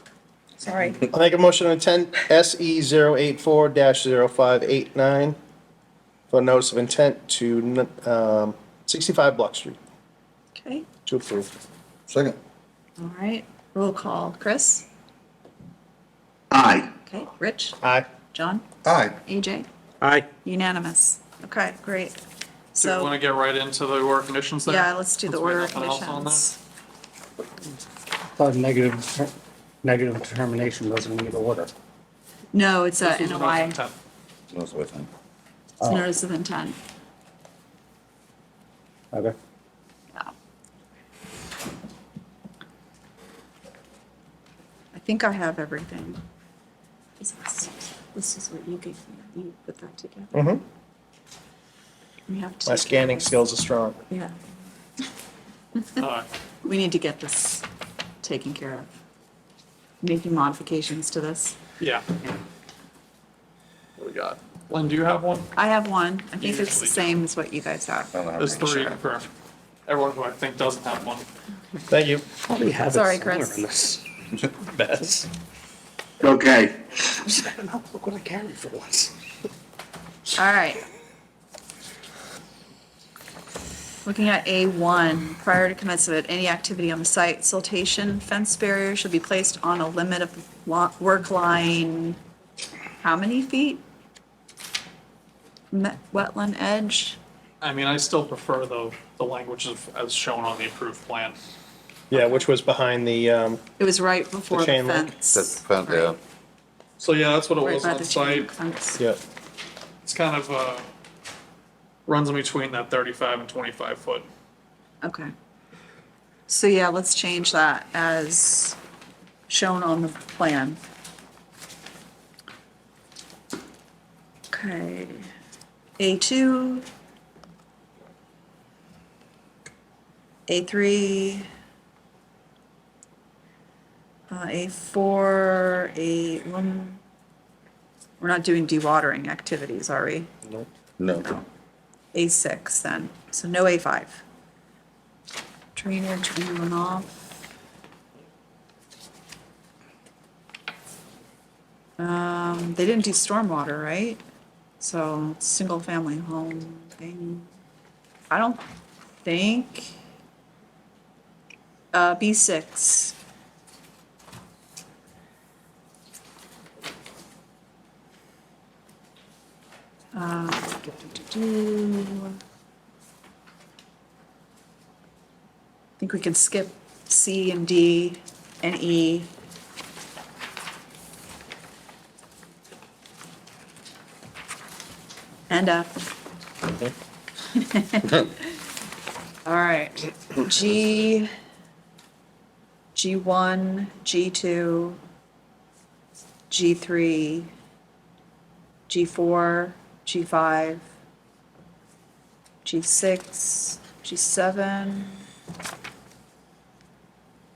sorry. I'll make a motion on intent SE 084-0589 for a notice of intent to 65 Block Street Okay, to approve. Second. all right. Roll call. Chris? Aye. Okay, Rich? Aye. John? Aye. AJ? Aye. Unanimous. Okay, great. Do you want So, to get right into the order conditions there? yeah, let's do the Since we have order nothing else on there? conditions. Thought negative determination doesn't need order. No, it's a This was a notice of NOI, intent. Notice of intent. it's a notice of intent. Okay. Yeah. I think I have everything. This is what you gave me. You put that together. Mm-hmm. We have to. My scanning skills are strong. Yeah, All right. we need to get this taken care of. Making modifications to this. Yeah. What we got? Lynn, do you have one? I have one. I think it's Usually the do. same as what you guys have. I don't have There's any. three for everyone who I think doesn't have one. Thank you. Probably have it Sorry, somewhere Chris. in this mess. Okay. Look what I carried for once. All right. Looking at A1, prior to commencement of any activity on the site, siltation fence barrier should be placed on a limit of work line, how many feet? Wetland edge? I mean, I still prefer the language as shown on the approved plan. Yeah, which was behind the, It was right before the chain link. fence. That's the fence, yeah. So yeah, that's what it Right was by on the chain site. link fence. yeah. It's kind of, runs in between that 35 and 25 foot. Okay. So yeah, let's change that as shown on the plan. Okay. A2. A3. A4, A1. We're not doing dewatering activities, are we? Nope. No. A6 then, so no A5. Drainage and runoff. They didn't do stormwater, right? So, single family home thing. I don't think. B6. I think we can skip C and D and E. And F. All right, G, G1, G2, G3, G4, G5, G6, G7,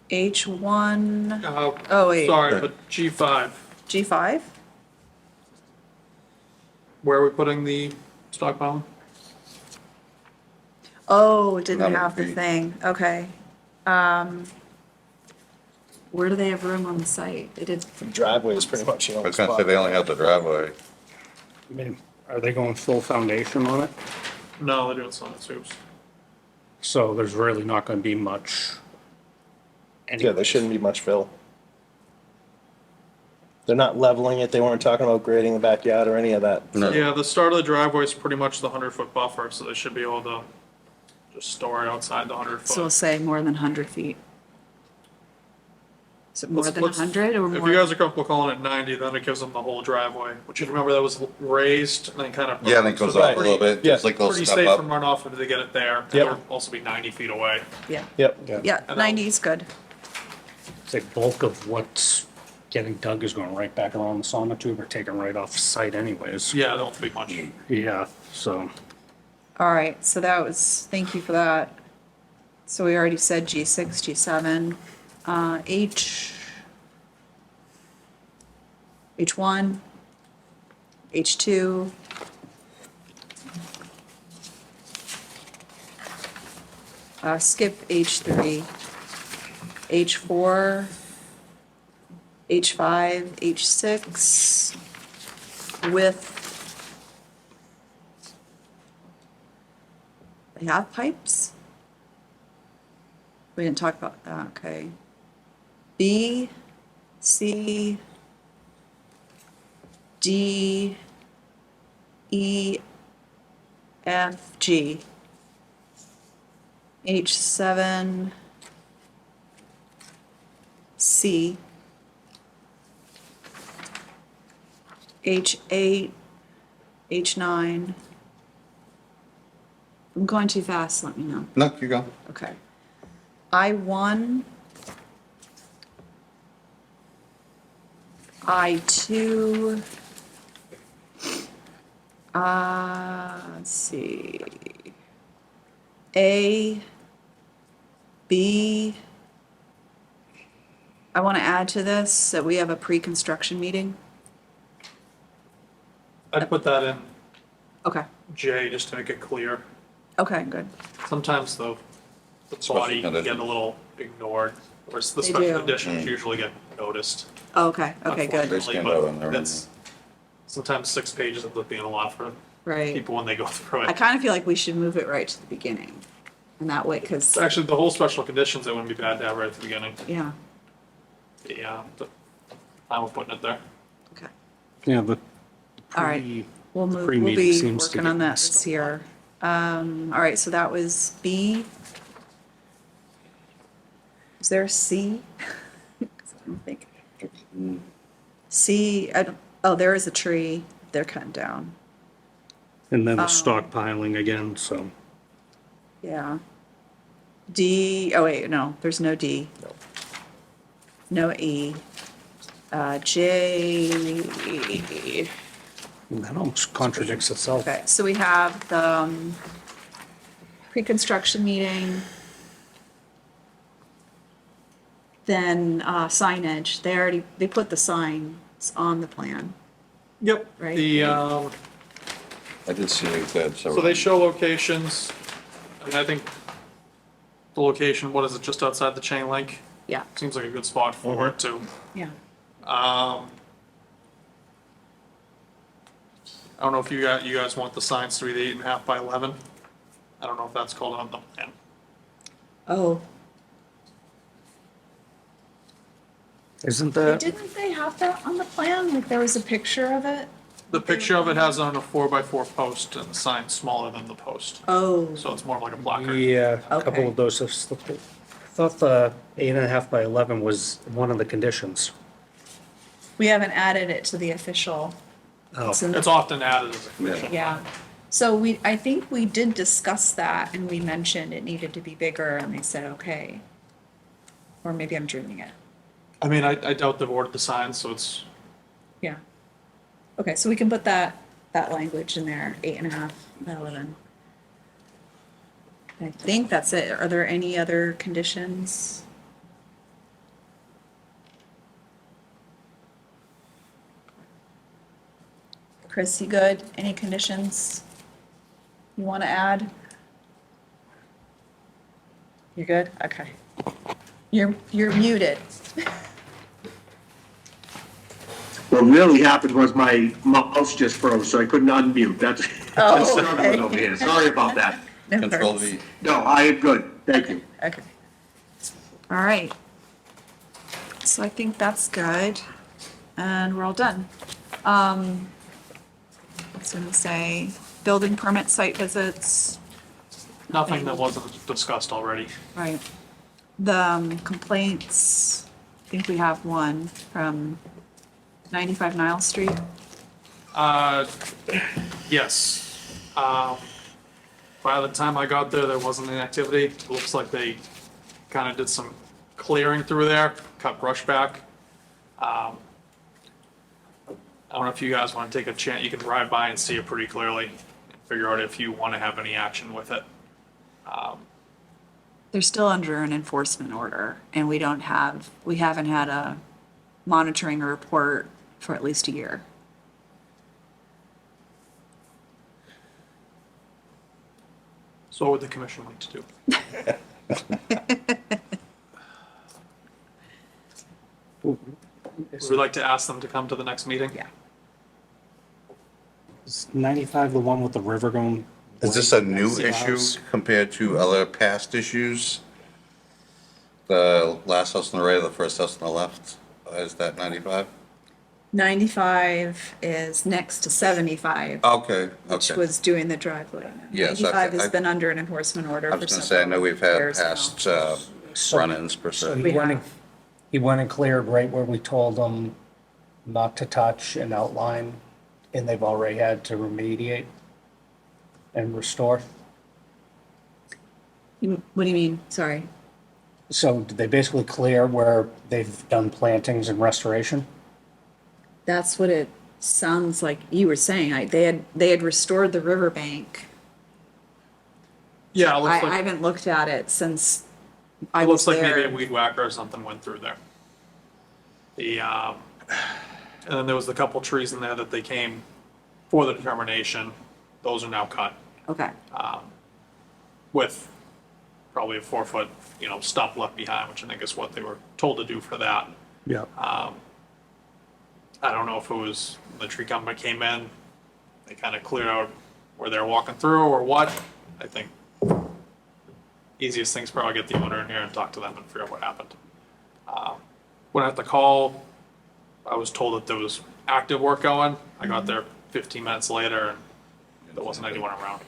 H1, oh, wait. Sorry, but G5, G5? where are we putting the stockpile? Oh, it didn't That would have the be- thing, okay. Where do they have room on the site? They did, The driveway is pretty much the I only was gonna say spot. they only have the driveway. I mean, are they going full foundation on it? No, they're doing sonotubes. So there's really not going to be much. Yeah, there shouldn't be much fill. They're not leveling it, they weren't talking about grading the backyard or any of that. No. Yeah, the start of the driveway is pretty much the 100-foot buffer, so they should be able to just store it outside the 100 so we'll foot. say more than 100 feet. Is it more Let's- than let's- 100 or If more? you guys are comfortable calling it 90, then it gives them the whole driveway, which you remember that was raised and then kind of. Yeah, and it goes up a little bit, Yeah. just like they'll Pretty step safe up. from runoff if they get it there. And Yep. It'll also be 90 feet away. Yeah, Yep. yeah, And 90 is good. It's like bulk of what's getting dug is going right back around the sonotube or taken right off site anyways. Yeah, there won't be much. Yeah, so. All right, so that was, thank you for that. So we already said G6, G7, H1, H2. Skip H3, H4, H5, H6 with, they have pipes? We didn't talk about that, okay. B, C, D, E, F, G. H7, C, H8, H9. If I'm going too fast, let me know. No, you go. Okay. I1, I2, let's see, A, B. I want to add to this that we have a pre-construction meeting. I'd put that in Okay, J just to make it clear. okay, good. Sometimes the body can get conditions. a little ignored, whereas the They special do. conditions usually get noticed. Okay, okay, good, They stand Unfortunately, out on but their own. that's, sometimes 6 pages ends up being a lot for right. people when they go through I it. kind of feel like we should move it right to the beginning. And that way, because, Actually, the whole special conditions, it wouldn't be bad to have right at the beginning. yeah, Yeah, I was putting it there. okay. Yeah, the All right. pre, We'll move, we'll pre-meeting be seems to working get on that messed this up. year. All right, so that was B. Is there a C? 'Cause I don't think. C, oh, there is a tree they're cutting down. and then the stockpiling again, so. Yeah. D, oh wait, no, there's no D. No E. J. That almost contradicts itself. Okay, so we have the pre-construction meeting. Then signage, they put the signs on the plan. Yep. Right. The, I did see that, so they show locations, and I think the location, what is it, just outside the chain link? Yeah, Seems like a good spot for it too. yeah. I don't know if you guys want the signs to be the 8.5 by 11. I don't know if that's called on the plan. Oh, Isn't that, didn't they have that on the plan? Like there was a picture of it? The picture of it has it on a 4x4 post and the sign's smaller than the post. Oh, So it's more like a placard. yeah, a couple Okay. of those, I thought the 8.5 by 11 was one of the conditions. we haven't added it to the official. Oh. It's in the- It's often added as a condition. Yeah, so I think we did discuss that and we mentioned it needed to be bigger and they said, okay. Or maybe I'm dreaming it, I mean, I doubt they've ordered the signs, so it's, yeah. Okay, so we can put that that language in there, 8.5 by 11. I think that's it. Are there any other conditions? Chris, you good? Any conditions you want to add? You're good? Okay. You're muted. What really happened was my mouse just froze, so I couldn't unmute. That's Oh, that's struggling okay. over here. Sorry about that. No Control worries. V. No, I am good. Thank you. Okay. All right. So I think that's good. And we're all done. I was gonna say, building permit site visits, Nothing that wasn't discussed already. right. The complaints, I think we have one from 95 Nile Street. Yes. By the time I got there wasn't any activity. It looks like they kind of did some clearing through there, cut brush back. I don't know if you guys want to take a chance, you can drive by and see it pretty clearly, and figure out if you want to have any action with it. They're still under an enforcement order and we haven't had a monitoring report for at least a year. So what would the commission like to do? Would we like to ask them to come to the next meeting? Yeah. Is 95 the one with the river going? Is this a new Next to the issue house? compared to other past issues? The last house on the right or the first house on the left, is that 95? 95 is next to 75, Okay, which okay. was doing the driveway. Yes, 95 okay. has been under an enforcement order I for was gonna say, I know we've had years now. past run-ins per se. We have. He went and cleared right where we told him not to touch and outline, and they've already had to remediate and restore. What do you mean? Sorry. So did they basically clear where they've done plantings and restoration? That's what it sounds like you were saying. They had restored the riverbank. Yeah, it I looks like, haven't looked at it since I it was looks like maybe there. a weed whacker or something went through there. And then there was a couple trees in there that they came for the determination. Those are now cut Okay. with probably a 4-foot, stump left behind, which I think is what they were told to do for that. Yeah. I don't know if it was the tree company came in, they kind of cleared out where they're walking through or what. I think easiest thing is probably get the owner in here and talk to them and figure out what happened. When I had to call, I was told that there was active work going. I got there 15 minutes later and there wasn't anyone around.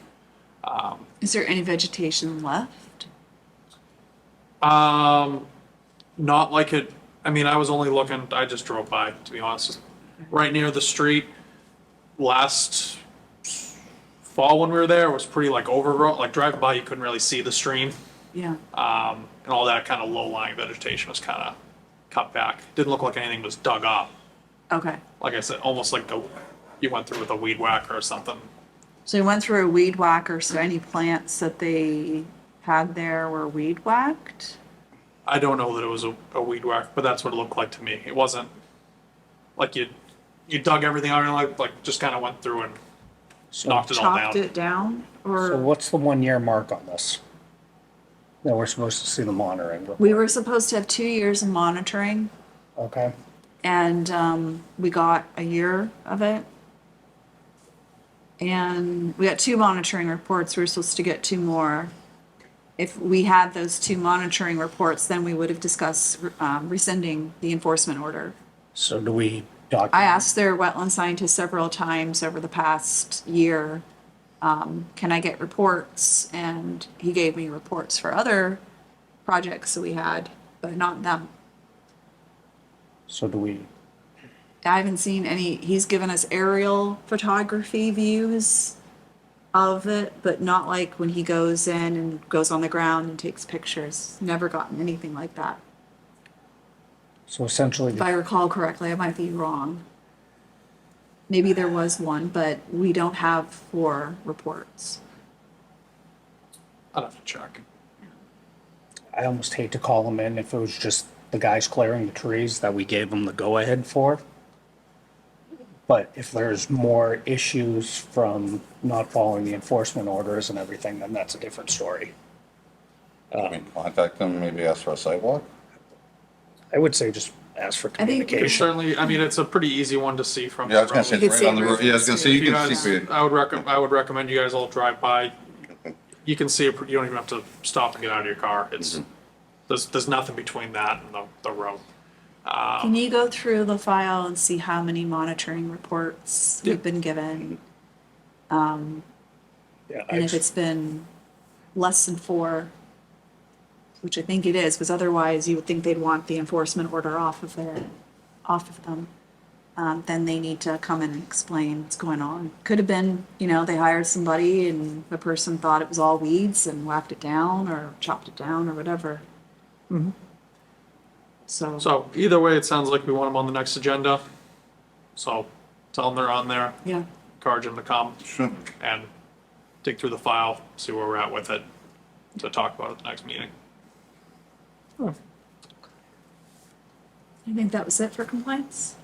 Is there any vegetation left? Not like it, I mean, I was only looking, I just drove by, to be honest, right near the street. Last fall when we were there, it was pretty like overgrown, like driving by, you couldn't really see the stream. Yeah. And all that kind of low-lying vegetation was kind of cut back. Didn't look like anything was dug up. Okay. Like I said, almost like you went through with a weed whacker or something. So you went through a weed whacker, so any plants that they had there were weed whacked? I don't know that it was a weed whack, but that's what it looked like to me. It wasn't like you dug everything out and like just kind of went through and knocked it all Chopped down. it down? So Or what's the 1-year mark on this? That we're supposed to see the monitoring report? we were supposed to have 2 years of monitoring Okay. and we got a year of it. And we got 2 monitoring reports. We were supposed to get 2 more. If we had those 2 monitoring reports, then we would have discussed rescinding the enforcement order. So do we document? I asked their wetland scientist several times over the past year, can I get reports? And he gave me reports for other projects that we had, but not them. So do we, I haven't seen any, he's given us aerial photography views of it, but not like when he goes in and goes on the ground and takes pictures. Never gotten anything like that. so essentially, If I recall correctly, I might be wrong. maybe there was one, but we don't have 4 reports. I'd have to check. I almost hate to call them in if it was just the guys clearing the trees that we gave them the go-ahead for. But if there's more issues from not following the enforcement orders and everything, then that's a different story. I mean, contact them, maybe ask for a sidewalk. I would say just ask for I think- It's communication. certainly, I mean, it's a pretty easy one to see from. Yeah, I was gonna the say, road. You it's could right on see the it road. Yeah, I was gonna say, you If you can guys- see it. I would recommend you guys all drive by. You can see it, you don't even have to stop and get out of your car. It's, there's nothing between that and the road. Can you go through the file and see how many monitoring reports Yeah. we've been given? Yeah, And if it's been less than 4, which I think it is, because otherwise you would think they'd want the enforcement order off of them. Then they need to come in and explain what's going on. Could have been, they hired somebody and the person thought it was all weeds and whacked it down or chopped it down or whatever. So, So either way, it sounds like we want them on the next agenda. So tell them they're on there, yeah. encourage them to come Sure. and dig through the file, see where we're at with it, to talk about it at the next meeting. I think that was it for compliance.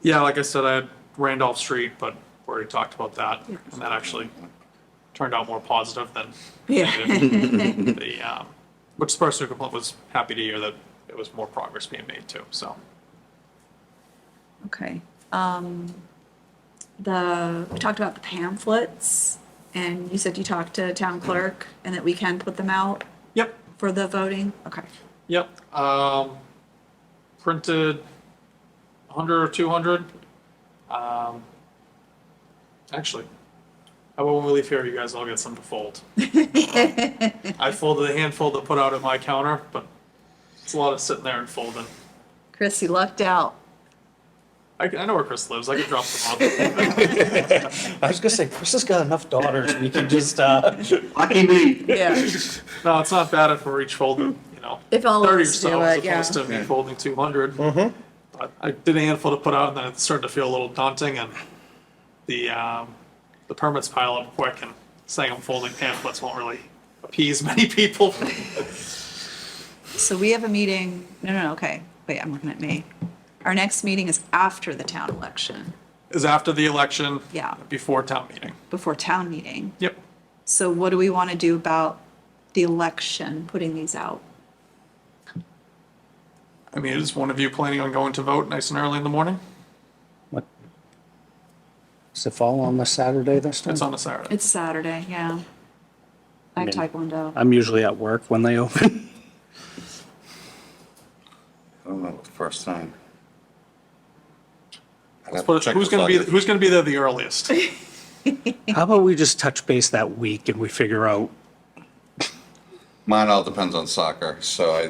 Yeah, like I said, I had Randolph Street, but we already talked about that, and that actually turned out more positive than negative. Which the person who complained was happy to hear that it was more progress being made too, so. Okay. We talked about the pamphlets, and you said you talked to town clerk and that we can put them out Yep, for the voting? Okay. yep. Printed 100 or 200. Actually, how about when we leave here, you guys all get some to fold? I folded a handful to put out at my counter, but it's a lot of sitting there and folding. Chris, you lucked out. I know where Chris lives. I could drop them off. I was gonna say, Chris has got enough daughters, we can just, Lucky me. Yeah. No, it's not bad if we're each folding, If all of 30 or us do so, as it, yeah. opposed to me folding 200. But I did a handful to put out, and then it started to feel a little daunting, and the permits pile up quick, and saying I'm folding pamphlets won't really appease many people. So we have a meeting, no, okay. Wait, I'm looking at May. Our next meeting is after the town election, Is after the election. Yeah. Before town meeting. before town meeting. Yep. So what do we want to do about the election, putting these out? I mean, is one of you planning on going to vote nice and early in the morning? does it fall on the Saturday this time? It's on a Saturday. It's Saturday, yeah. I have Taekwondo. I'm usually at work when they open. I don't know, the first time. I'd have But to check who's the gonna be, socket. who's gonna be there the earliest? How about we just touch base that week and we figure out, Mine all depends on soccer, so I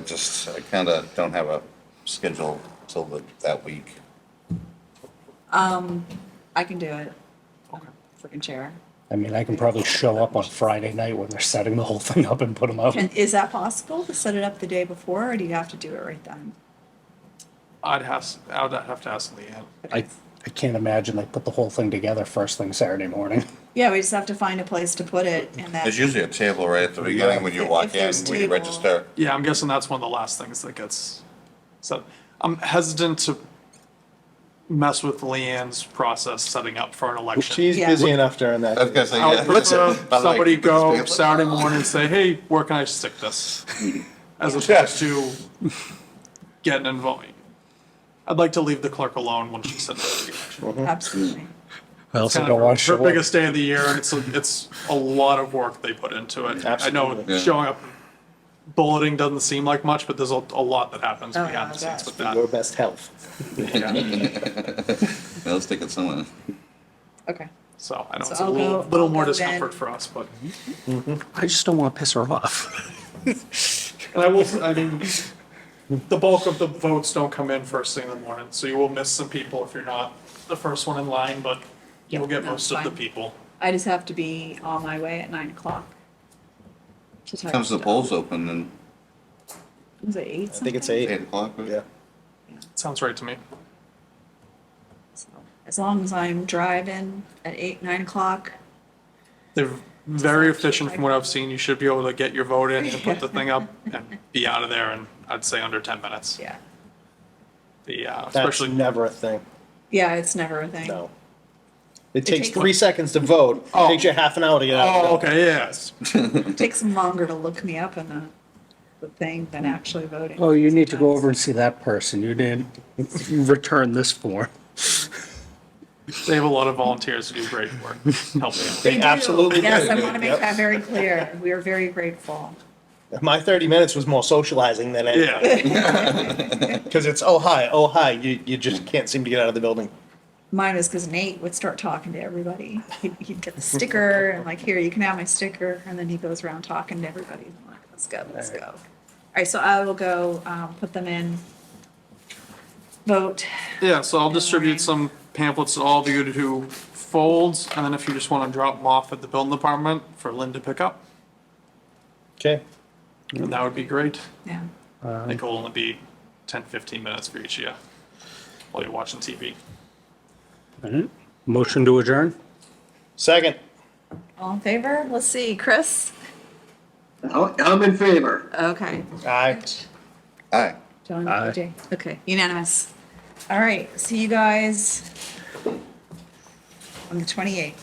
kinda don't have a schedule till that week. I can do it. Freaking chair. I mean, I can probably show up on Friday night when they're setting the whole thing up and put them out. Is that possible to set it up the day before, or do you have to do it right then? I'd have to ask Leanne. I can't imagine they put the whole thing together first thing Saturday morning. Yeah, we just have to find a place to put it and There's then, usually a table right at the beginning when you If walk in, there's when you table. register. Yeah, I'm guessing that's one of the last things that gets, so I'm hesitant to mess with Leanne's process setting up for an election. She's Yeah. busy enough during that. I was gonna say, I yeah. would prefer By the way, somebody go it's- Saturday morning and say, hey, where can I stick this? As opposed to getting involved. I'd like to leave the clerk alone when she's sitting at the election. absolutely. I also Kind don't of want to her show up. biggest day of the year, and it's a lot of work they put into it. I know Absolutely. Yeah. showing up, bulleting doesn't seem like much, but there's a lot that happens Oh, behind the yeah, scenes with Your that. best health. Yeah, let's take it somewhere. Okay. So I know So it's a I'll little go more then. discomfort for us, but. I just don't want to piss her off. And I will, I mean, the bulk of the votes don't come in first thing in the morning, so you will miss some people if you're not the first one in line, but you'll get no, most of the fine. people. I just have to be on my way at 9:00. To type Comes the stuff. polls open and Was it 8 I think it's something? 8. 8 o'clock. Yeah. Sounds right to me. So, as long as I'm driving at 8, 9 o'clock. They're very efficient from what I've seen. You should be able to get your vote in and put the thing up and be out of there in, I'd say, under 10 minutes. Yeah. That's Especially, never a thing, Yeah, it's never a thing. no. It takes takes- 3 seconds to vote, Oh. takes you half an hour to get out. oh, okay, yes. It takes them longer to look me up in the thing than actually voting. Oh, you need to go over and see that person. You didn't return this form. They have a lot of volunteers who do great work helping. They do. absolutely do. Yes, I want to make Yep. that very clear. We are very grateful. My 30 minutes was more socializing than anything. Yeah, Because it's, oh, hi, you just can't seem to get out of the building. Mine was because Nate would start talking to everybody. He'd get the sticker and like, here, you can have my sticker. And then he goes around talking to everybody. I'm like, let's go, let's go. All right, so I will go put them in, vote. yeah, so I'll distribute some pamphlets to all of you to fold, and then if you just want to drop them off at the building department for Lynn to pick up, Okay. then that would be great. Yeah. I think it'll only be 10, 15 minutes for each of you while you're watching TV. All right. Motion to adjourn? Second. All in favor? Let's see, Chris? I'm in favor. Okay. Aye. Aye. John, Aye. AJ. Okay, unanimous. All right, see you guys on the 28th.